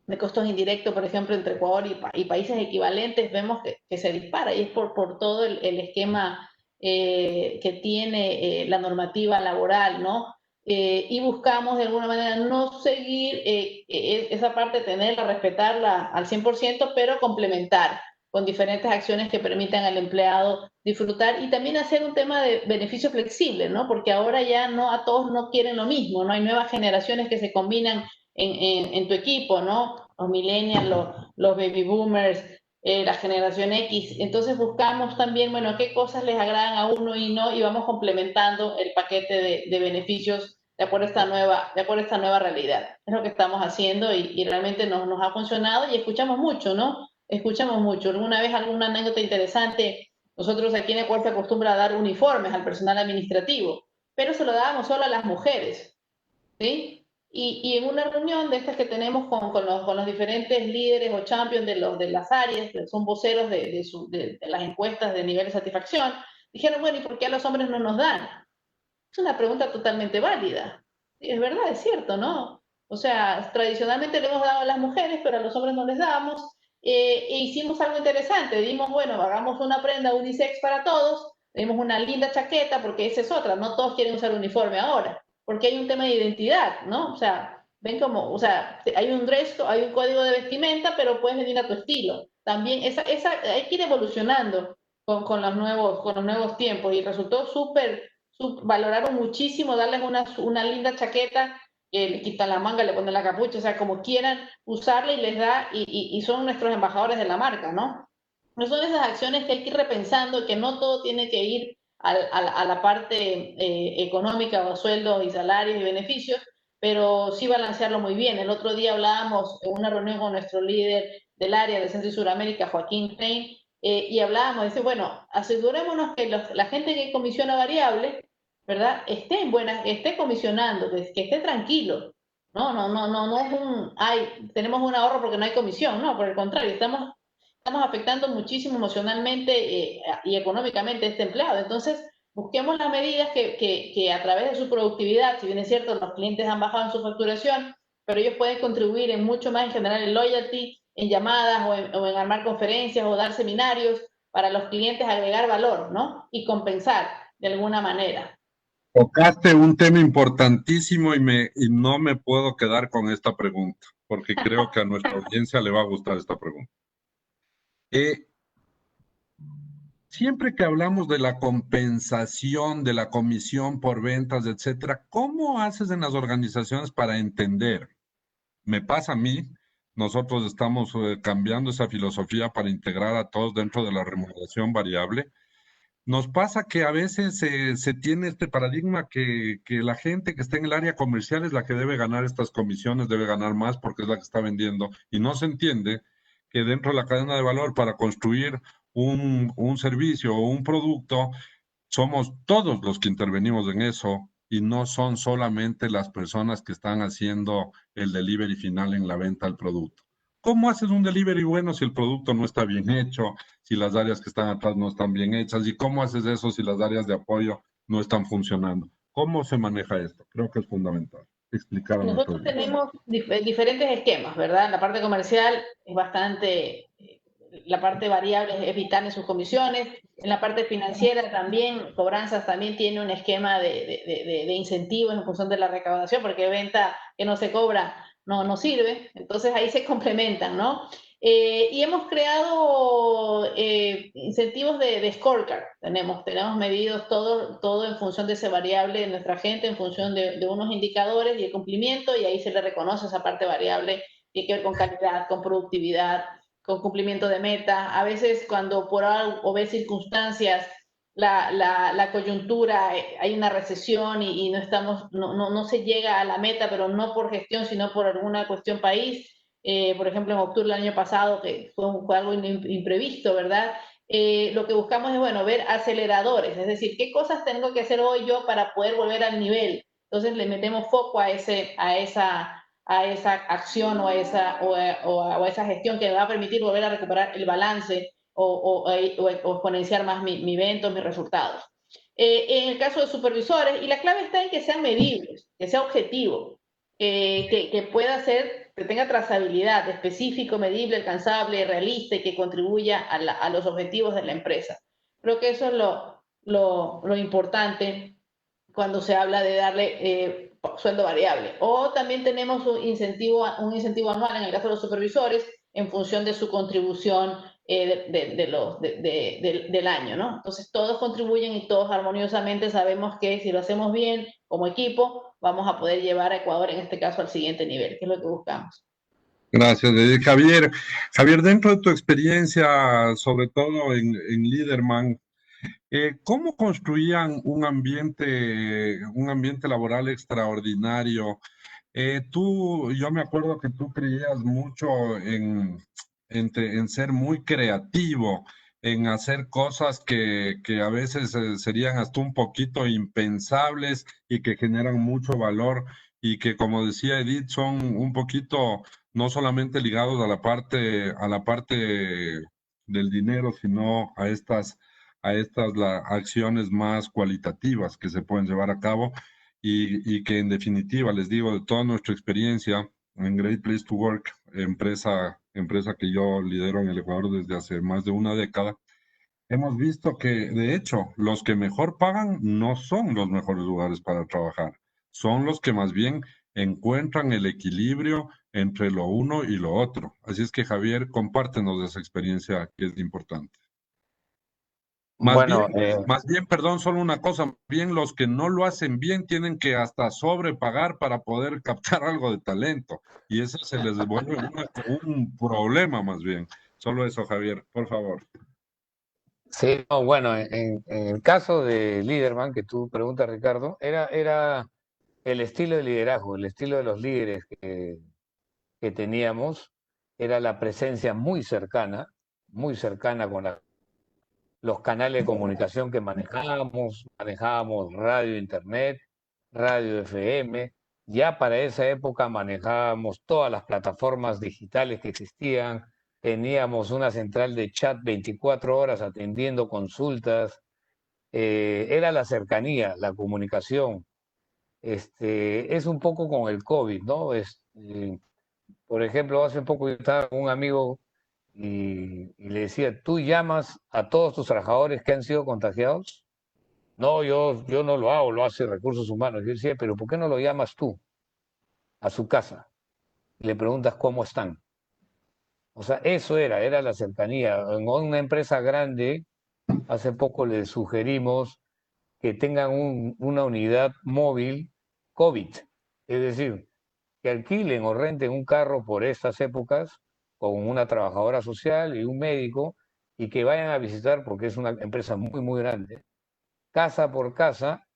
de costos indirectos, por ejemplo, entre Ecuador y países equivalentes, vemos que se dispara, y es por todo el esquema que tiene la normativa laboral, ¿no? Y buscamos de alguna manera no seguir esa parte, tenerla, respetarla al 100%, pero complementar con diferentes acciones que permitan al empleado disfrutar, y también hacer un tema de beneficio flexible, ¿no? Porque ahora ya no a todos no quieren lo mismo, ¿no? Hay nuevas generaciones que se combinan en tu equipo, ¿no? Los millennials, los baby boomers, la generación X. Entonces buscamos también, bueno, qué cosas les agradan a uno y no, y vamos complementando el paquete de beneficios de acuerdo a esta nueva realidad. Es lo que estamos haciendo, y realmente nos ha funcionado, y escuchamos mucho, ¿no? Escuchamos mucho. Alguna vez, alguna anécdota interesante, nosotros aquí en Ecuador se acostumbra a dar uniformes al personal administrativo, pero se lo dábamos solo a las mujeres, ¿sí? Y en una reunión de estas que tenemos con los diferentes líderes o champions de las áreas, que son voceros de las encuestas de nivel de satisfacción, dijeron, bueno, ¿y por qué a los hombres no nos dan? Es una pregunta totalmente válida. Y es verdad, es cierto, ¿no? O sea, tradicionalmente le hemos dado a las mujeres, pero a los hombres no les damos. E hicimos algo interesante. Dimos, bueno, hagamos una prenda unisex para todos, dimos una linda chaqueta, porque esa es otra, no todos quieren usar uniforme ahora, porque hay un tema de identidad, ¿no? O sea, ven como, o sea, hay un dress, hay un código de vestimenta, pero puedes venir a tu estilo. También hay que ir evolucionando con los nuevos tiempos, y resultó valoraron muchísimo darles una linda chaqueta, le quitan la manga, le ponen la capucha, o sea, como quieran usarla, y les da, y son nuestros embajadores de la marca, ¿no? No son esas acciones que hay que ir repensando, que no todo tiene que ir a la parte económica, o a sueldos y salarios y beneficios, pero sí balancearlo muy bien. El otro día hablábamos en una reunión con nuestro líder del área de Centro y Suramérica, Joaquín Klein, y hablábamos, dice, bueno, asegurémonos que la gente que comisiona variable, ¿verdad? Esté comisionando, que esté tranquilo. No es tenemos un ahorro porque no hay comisión, no, por el contrario, estamos afectando muchísimo emocionalmente y económicamente a este empleado. Entonces, busquemos las medidas que a través de su productividad, si bien es cierto, los clientes han bajado en su facturación, pero ellos pueden contribuir en mucho más, en general en loyalty, en llamadas o en armar conferencias o dar seminarios para los clientes, agregar valor, ¿no? Y compensar de alguna manera. Tocaste un tema importantísimo, y no me puedo quedar con esta pregunta, porque creo que a nuestra audiencia le va a gustar esta pregunta. Siempre que hablamos de la compensación, de la comisión por ventas, etcétera, ¿cómo haces en las organizaciones para entender? Me pasa a mí, nosotros estamos cambiando esa filosofía para integrar a todos dentro de la remuneración variable. Nos pasa que a veces se tiene este paradigma que la gente que está en el área comercial es la que debe ganar estas comisiones, debe ganar más porque es la que está vendiendo, y no se entiende que dentro de la cadena de valor, para construir un servicio o un producto, somos todos los que intervenimos en eso, y no son solamente las personas que están haciendo el delivery final en la venta del producto. ¿Cómo haces un delivery bueno si el producto no está bien hecho, si las áreas que están atrás no están bien hechas? ¿Y cómo haces eso si las áreas de apoyo no están funcionando? ¿Cómo se maneja esto? Creo que es fundamental explicar a Nosotros nuestros. tenemos diferentes esquemas, ¿verdad? La parte comercial es bastante la parte variable es vital en sus comisiones. En la parte financiera también, cobranzas también tiene un esquema de incentivos en función de la recaudación, porque venta que no se cobra no sirve. Entonces ahí se complementan, ¿no? Y hemos creado incentivos de scorecard. Tenemos medidos todo en función de ese variable de nuestra gente, en función de unos indicadores y el cumplimiento, y ahí se le reconoce esa parte variable, tiene que ver con calidad, con productividad, con cumplimiento de meta. A veces cuando por algo o ve circunstancias, la coyuntura, hay una recesión y no se llega a la meta, pero no por gestión, sino por alguna cuestión país. Por ejemplo, en octubre del año pasado, que fue algo imprevisto, ¿verdad? Lo que buscamos es, bueno, ver aceleradores, es decir, qué cosas tengo que hacer hoy yo para poder volver al nivel. Entonces le metemos foco a esa acción o a esa gestión que me va a permitir volver a recuperar el balance o exponenciar más mi evento, mis resultados. En el caso de supervisores, y la clave está en que sean medibles, que sea objetivo, que pueda ser, que tenga trazabilidad, específico, medible, alcanzable, realista y que contribuya a los objetivos de la empresa. Creo que eso es lo importante cuando se habla de darle sueldo variable. O también tenemos un incentivo anual en el caso de los supervisores en función de su contribución del año, ¿no? Entonces todos contribuyen y todos armoniosamente sabemos que si lo hacemos bien como equipo, vamos a poder llevar a Ecuador en este caso al siguiente nivel, que es lo que buscamos. Gracias, Javier. Javier, dentro de tu experiencia, sobre todo en Liderman, ¿cómo construían un ambiente laboral extraordinario? Yo me acuerdo que tú creías mucho en ser muy creativo, en hacer cosas que a veces serían hasta un poquito impensables y que generan mucho valor y que, como decía Edith, son un poquito no solamente ligados a la parte del dinero, sino a estas acciones más cualitativas que se pueden llevar a cabo y que en definitiva, les digo, de toda nuestra experiencia en Great Place to Work, empresa que yo lidero en el Ecuador desde hace más de una década, hemos visto que, de hecho, los que mejor pagan no son los mejores lugares para trabajar, son los que más bien encuentran el equilibrio entre lo uno y lo otro. Así es que, Javier, compártenos de esa experiencia que es importante. Bueno, Más bien, perdón, solo una cosa, bien los que no lo hacen bien tienen que hasta sobrepagar para poder captar algo de talento y eso se les vuelve un problema más bien. Solo eso, Javier, por favor. sí, no, bueno, en el caso de Liderman, que tú preguntas, Ricardo, era el estilo de liderazgo, el estilo de los líderes que teníamos, era la presencia muy cercana con los canales de comunicación que manejábamos radio, internet, radio FM, ya para esa época manejábamos todas las plataformas digitales que existían, teníamos una central de chat 24 horas atendiendo consultas, era la cercanía, la comunicación. Es un poco con el COVID, ¿no? Por ejemplo, hace poco yo estaba con un amigo y le decía, ¿tú llamas a todos tus trabajadores que han sido contagiados? No, yo no lo hago, lo hace Recursos Humanos. Yo decía, pero ¿por qué no lo llamas tú a su casa? Y le preguntas cómo están. O sea, eso era la cercanía. En una empresa grande, hace poco le sugerimos que tengan una unidad móvil COVID. Es decir, que alquilen o renten un carro por estas épocas con una trabajadora social y un médico y que vayan a visitar, porque es una empresa muy, muy grande, casa por casa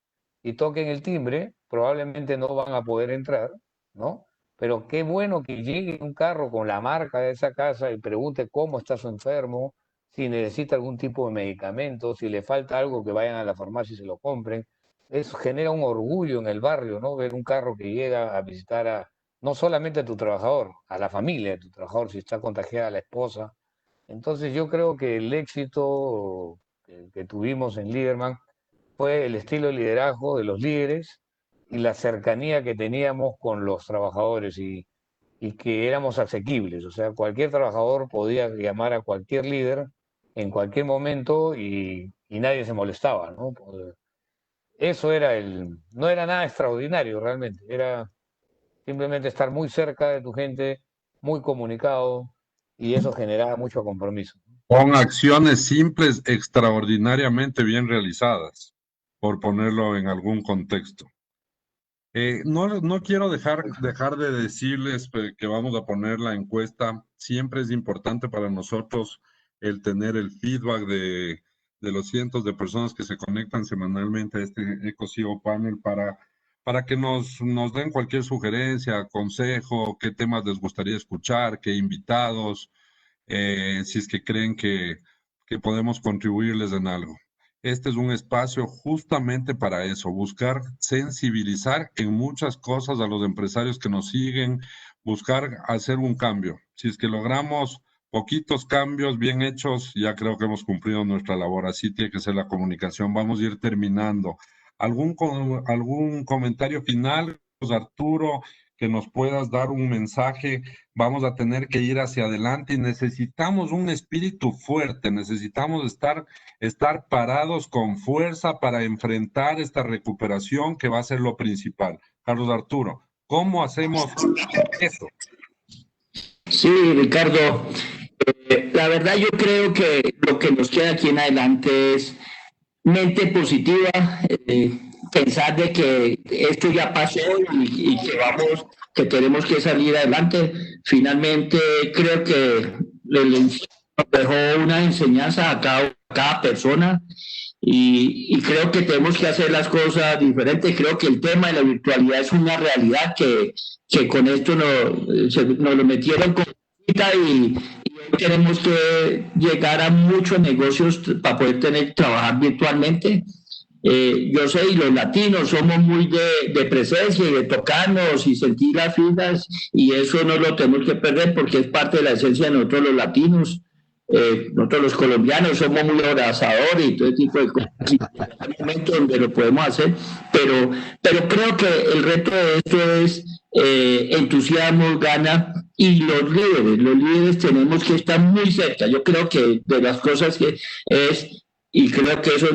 y toquen el timbre, probablemente no van a poder entrar, ¿no? Pero qué bueno que llegue un carro con la marca de esa casa y pregunte cómo está su enfermo, si necesita algún tipo de medicamento, si le falta algo, que vayan a la farmacia y se lo compren. Eso genera un orgullo en el barrio, ¿no? Ver un carro que llega a visitar no solamente a tu trabajador, a la familia de tu trabajador, si está contagiada la esposa. Entonces yo creo que el éxito que tuvimos en Liderman fue el estilo de liderazgo de los líderes y la cercanía que teníamos con los trabajadores. Y y que éramos asequibles, o sea, cualquier trabajador podía llamar a cualquier líder en cualquier momento y nadie se molestaba, ¿no? Eso era no era nada extraordinario realmente, era simplemente estar muy cerca de tu gente, muy comunicado, y eso generaba mucho compromiso. Con acciones simples, extraordinariamente bien realizadas, por ponerlo en algún contexto. No quiero dejar de decirles que vamos a poner la encuesta. Siempre es importante para nosotros el tener el feedback de los cientos de personas que se conectan semanalmente a este EcoCIO Panel para que nos den cualquier sugerencia, consejo, qué temas les gustaría escuchar, qué invitados, si es que creen que podemos contribuirles en algo. Este es un espacio justamente para eso, buscar sensibilizar en muchas cosas a los empresarios que nos siguen, buscar hacer un cambio. Si es que logramos poquitos cambios bien hechos, ya creo que hemos cumplido nuestra labor. Así tiene que ser la comunicación. Vamos a ir terminando. ¿Algún comentario final, Arturo, que nos puedas dar un mensaje? Vamos a tener que ir hacia adelante y necesitamos un espíritu fuerte, necesitamos estar parados con fuerza para enfrentar esta recuperación que va a ser lo principal. Carlos Arturo, ¿cómo hacemos eso? Sí, Ricardo, la verdad yo creo que lo que nos queda aquí en adelante es mente positiva, pensar de que esto ya pasó y que que tenemos que salir adelante. Finalmente creo que el encierro nos dejó una enseñanza a cada persona y creo que tenemos que hacer las cosas diferentes. Creo que el tema de la virtualidad es una realidad que con esto nos lo metieron con y tenemos que llegar a muchos negocios para poder trabajar virtualmente. Yo sé, y los latinos somos muy de presencia y de tocarnos y sentir las fibras, y eso no lo tenemos que perder porque es parte de la esencia de nosotros los latinos. Nosotros los colombianos somos muy abrazadores y todo tipo de cosas. Hay momentos donde lo podemos hacer, pero creo que el reto de esto es entusiasmo, gana, y los líderes tenemos que estar muy cerca. Yo creo que de las cosas que y creo que eso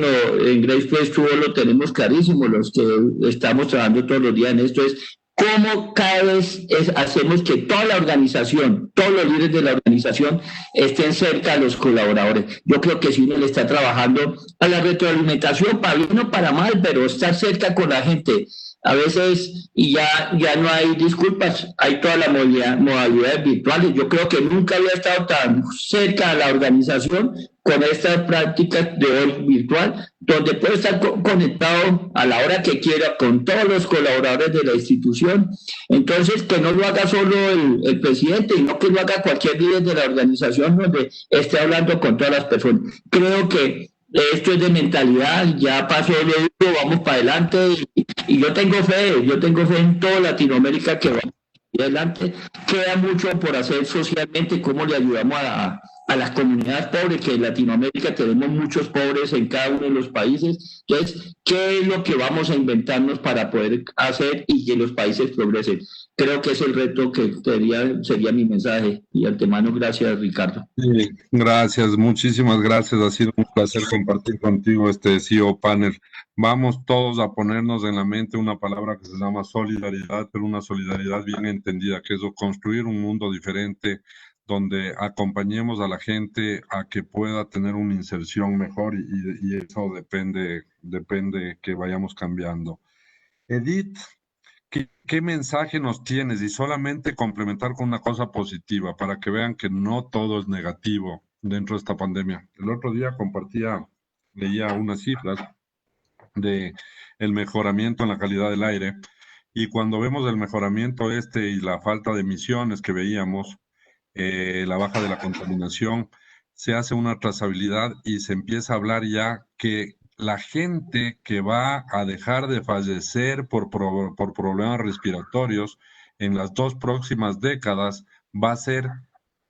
en Grace Place Tour lo tenemos clarísimo, los que estamos trabajando todos los días en esto, es cómo cada vez hacemos que toda la organización, todos los líderes de la organización estén cerca de los colaboradores. Yo creo que si uno le está trabajando a la retroalimentación, para bien o para mal, pero estar cerca con la gente, a veces, y ya no hay disculpas, hay todas las modalidades virtuales. Yo creo que nunca había estado tan cerca a la organización con estas prácticas de hoy virtual, donde puede estar conectado a la hora que quiera con todos los colaboradores de la institución. Entonces, que no lo haga solo el presidente, y no que lo haga cualquier líder de la organización donde esté hablando con todas las personas. Creo que esto es de mentalidad, ya pasó lo duro, vamos para adelante, y yo tengo fe en toda Latinoamérica que vamos adelante. Queda mucho por hacer socialmente, cómo le ayudamos a las comunidades pobres, que en Latinoamérica tenemos muchos pobres en cada uno de los países. Entonces, ¿qué es lo que vamos a inventarnos para poder hacer y que los países progresen? Creo que es el reto que sería mi mensaje. Y antemano, gracias, Ricardo. Sí, gracias, muchísimas gracias. Ha sido un placer compartir contigo este CEO Panel. Vamos todos a ponernos en la mente una palabra que se llama solidaridad, pero una solidaridad bien entendida, que es construir un mundo diferente, donde acompañemos a la gente a que pueda tener una inserción mejor, y eso depende que vayamos cambiando. Edith, ¿qué mensaje nos tienes? Y solamente complementar con una cosa positiva para que vean que no todo es negativo dentro de esta pandemia. El otro día leía unas cifras de el mejoramiento en la calidad del aire, y cuando vemos el mejoramiento y la falta de emisiones que veíamos, la baja de la contaminación, se hace una trazabilidad y se empieza a hablar ya que la gente que va a dejar de fallecer por problemas respiratorios en las 2 próximas décadas va a ser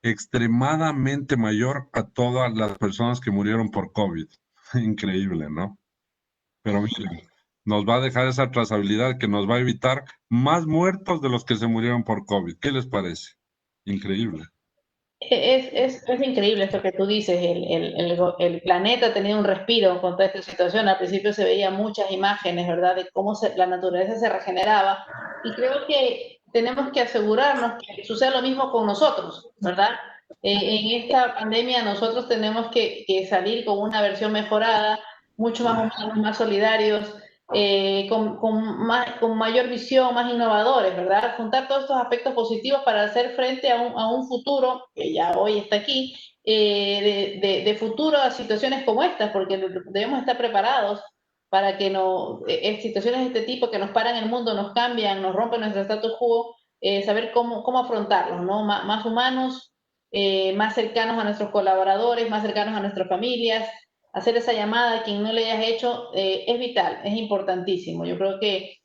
extremadamente mayor a todas las personas que murieron por COVID. Increíble, ¿no? Pero miren, nos va a dejar esa trazabilidad que nos va a evitar más muertos de los que se murieron por COVID. ¿Qué les parece? Increíble. Es increíble esto que tú dices, el planeta ha tenido un respiro con toda esta situación. Al principio se veían muchas imágenes, ¿verdad?, de cómo la naturaleza se regeneraba, y creo que tenemos que asegurarnos que suceda lo mismo con nosotros, ¿verdad? En esta pandemia nosotros tenemos que salir con una versión mejorada, mucho más humanos, más solidarios, con mayor visión, más innovadores, ¿verdad? Juntar todos estos aspectos positivos para hacer frente a un futuro, que ya hoy está aquí, de futuro a situaciones como estas, porque debemos estar preparados para que situaciones de este tipo que nos paran el mundo, nos cambian, nos rompen nuestro status quo, saber cómo afrontarlos, ¿no? Más humanos, más cercanos a nuestros colaboradores, más cercanos a nuestras familias. Hacer esa llamada a quien no le hayas hecho es vital, es importantísimo. Yo creo que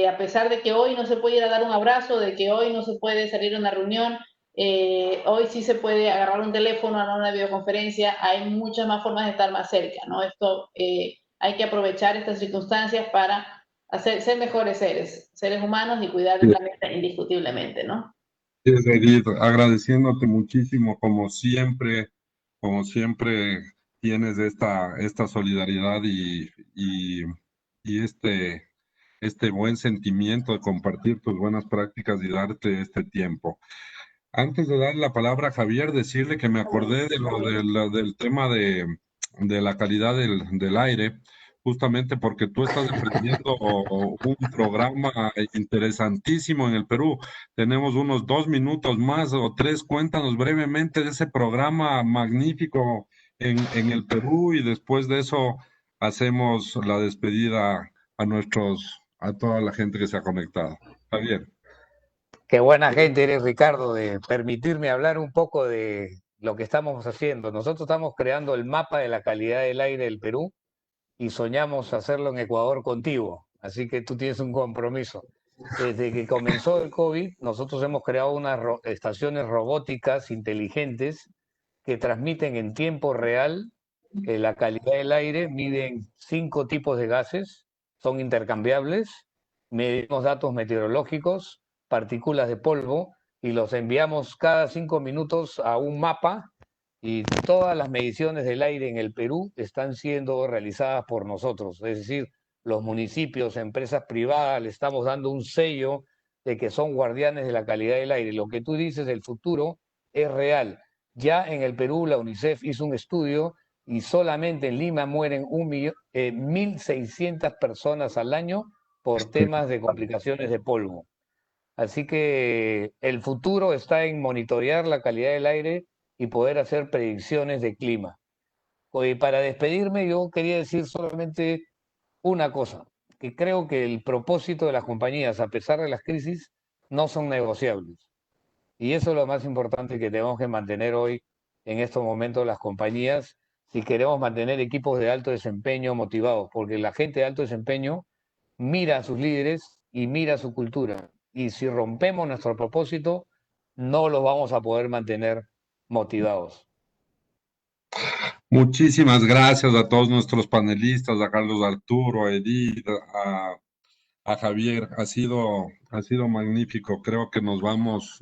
a pesar de que hoy no se puede ir a dar un abrazo, de que hoy no se puede salir a una reunión, hoy sí se puede agarrar un teléfono, a una videoconferencia, hay muchas más formas de estar más cerca, ¿no? Esto hay que aprovechar estas circunstancias para ser mejores seres humanos y cuidar del planeta indiscutiblemente, ¿no? Sí, Edith, agradeciéndote muchísimo, como siempre tienes esta solidaridad y este buen sentimiento de compartir tus buenas prácticas y darte este tiempo. Antes de darle la palabra a Javier, decirle que me acordé del tema de la calidad del aire, justamente porque tú estás defendiendo un programa interesantísimo en el Perú. Tenemos unos 2 minutos más o 3. Cuéntanos brevemente de ese programa magnífico en el Perú, y después de eso hacemos la despedida a toda la gente que se ha conectado. Javier. Qué buena gente eres, Ricardo, de permitirme hablar un poco de lo que estamos haciendo. Nosotros estamos creando el mapa de la calidad del aire del Perú y soñamos hacerlo en Ecuador contigo. Así que tú tienes un compromiso. Desde que comenzó el COVID, nosotros hemos creado unas estaciones robóticas inteligentes que transmiten en tiempo real la calidad del aire, miden 5 tipos de gases, son intercambiables, medimos datos meteorológicos, partículas de polvo, y los enviamos cada 5 minutos a un mapa, y todas las mediciones del aire en el Perú están siendo realizadas por nosotros. Es decir, los municipios, empresas privadas, le estamos dando un sello de que son guardianes de la calidad del aire. Lo que tú dices, el futuro es real. Ya en el Perú la UNICEF hizo un estudio y solamente en Lima mueren 1.600 personas al año por temas de complicaciones de polvo. Así que el futuro está en monitorear la calidad del aire y poder hacer predicciones de clima. Hoy, para despedirme, yo quería decir solamente una cosa, que creo que el propósito de las compañías, a pesar de las crisis, no son negociables. Y eso es lo más importante que tenemos que mantener hoy en estos momentos las compañías, si queremos mantener equipos de alto desempeño motivados, porque la gente de alto desempeño mira a sus líderes y mira a su cultura. Y si rompemos nuestro propósito, no los vamos a poder mantener motivados. Muchísimas gracias a todos nuestros panelistas, a Carlos Arturo, a Edith, a Javier. Ha sido magnífico. Creo que nos vamos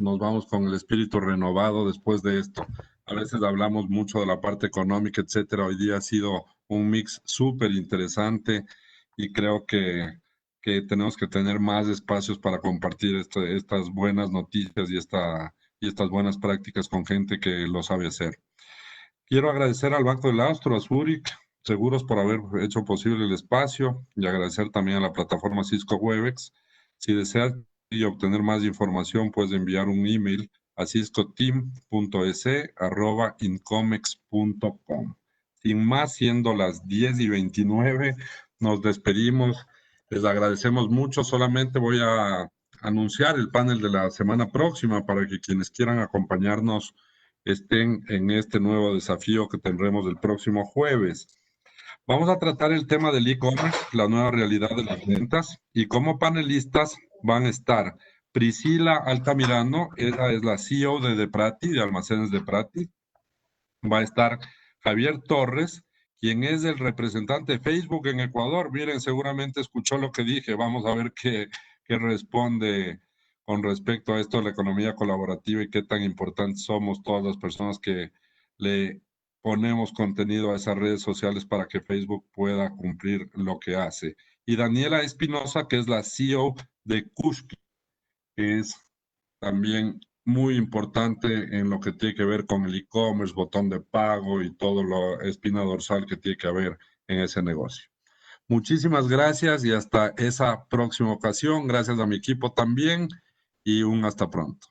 con el espíritu renovado después de esto. A veces hablamos mucho de la parte económica, etcétera. Hoy día ha sido un mix súper interesante, y creo que tenemos que tener más espacios para compartir estas buenas noticias y estas buenas prácticas con gente que lo sabe hacer. Quiero agradecer al Banco del Austro, a Zurich Seguros, por haber hecho posible el espacio, y agradecer también a la plataforma Cisco Webex. Si deseas obtener más información, puedes enviar un email a ciscoteam.es@incomex.com. Sin más, siendo las 10:29, nos despedimos. Les agradecemos mucho. Solamente voy a anunciar el panel de la semana próxima para que quienes quieran acompañarnos estén en este nuevo desafío que tendremos el próximo jueves. Vamos a tratar el tema del e-commerce, la nueva realidad de las ventas, y como panelistas van a estar Priscila Altamirano, ella es la CEO de Prati, de Almacenes de Prati. Va a estar Javier Torres, quien es el representante de Facebook en Ecuador. Miren, seguramente escuchó lo que dije. Vamos a ver qué responde con respecto a esto de la economía colaborativa y qué tan importantes somos todas las personas que le ponemos contenido a esas redes sociales para que Facebook pueda cumplir lo que hace. Y Daniela Espinosa, que es la CEO de Kushki, que es también muy importante en lo que tiene que ver con el e-commerce, botón de pago y todo lo espina dorsal que tiene que haber en ese negocio. Muchísimas gracias y hasta esa próxima ocasión. Gracias a mi equipo también y un hasta pronto.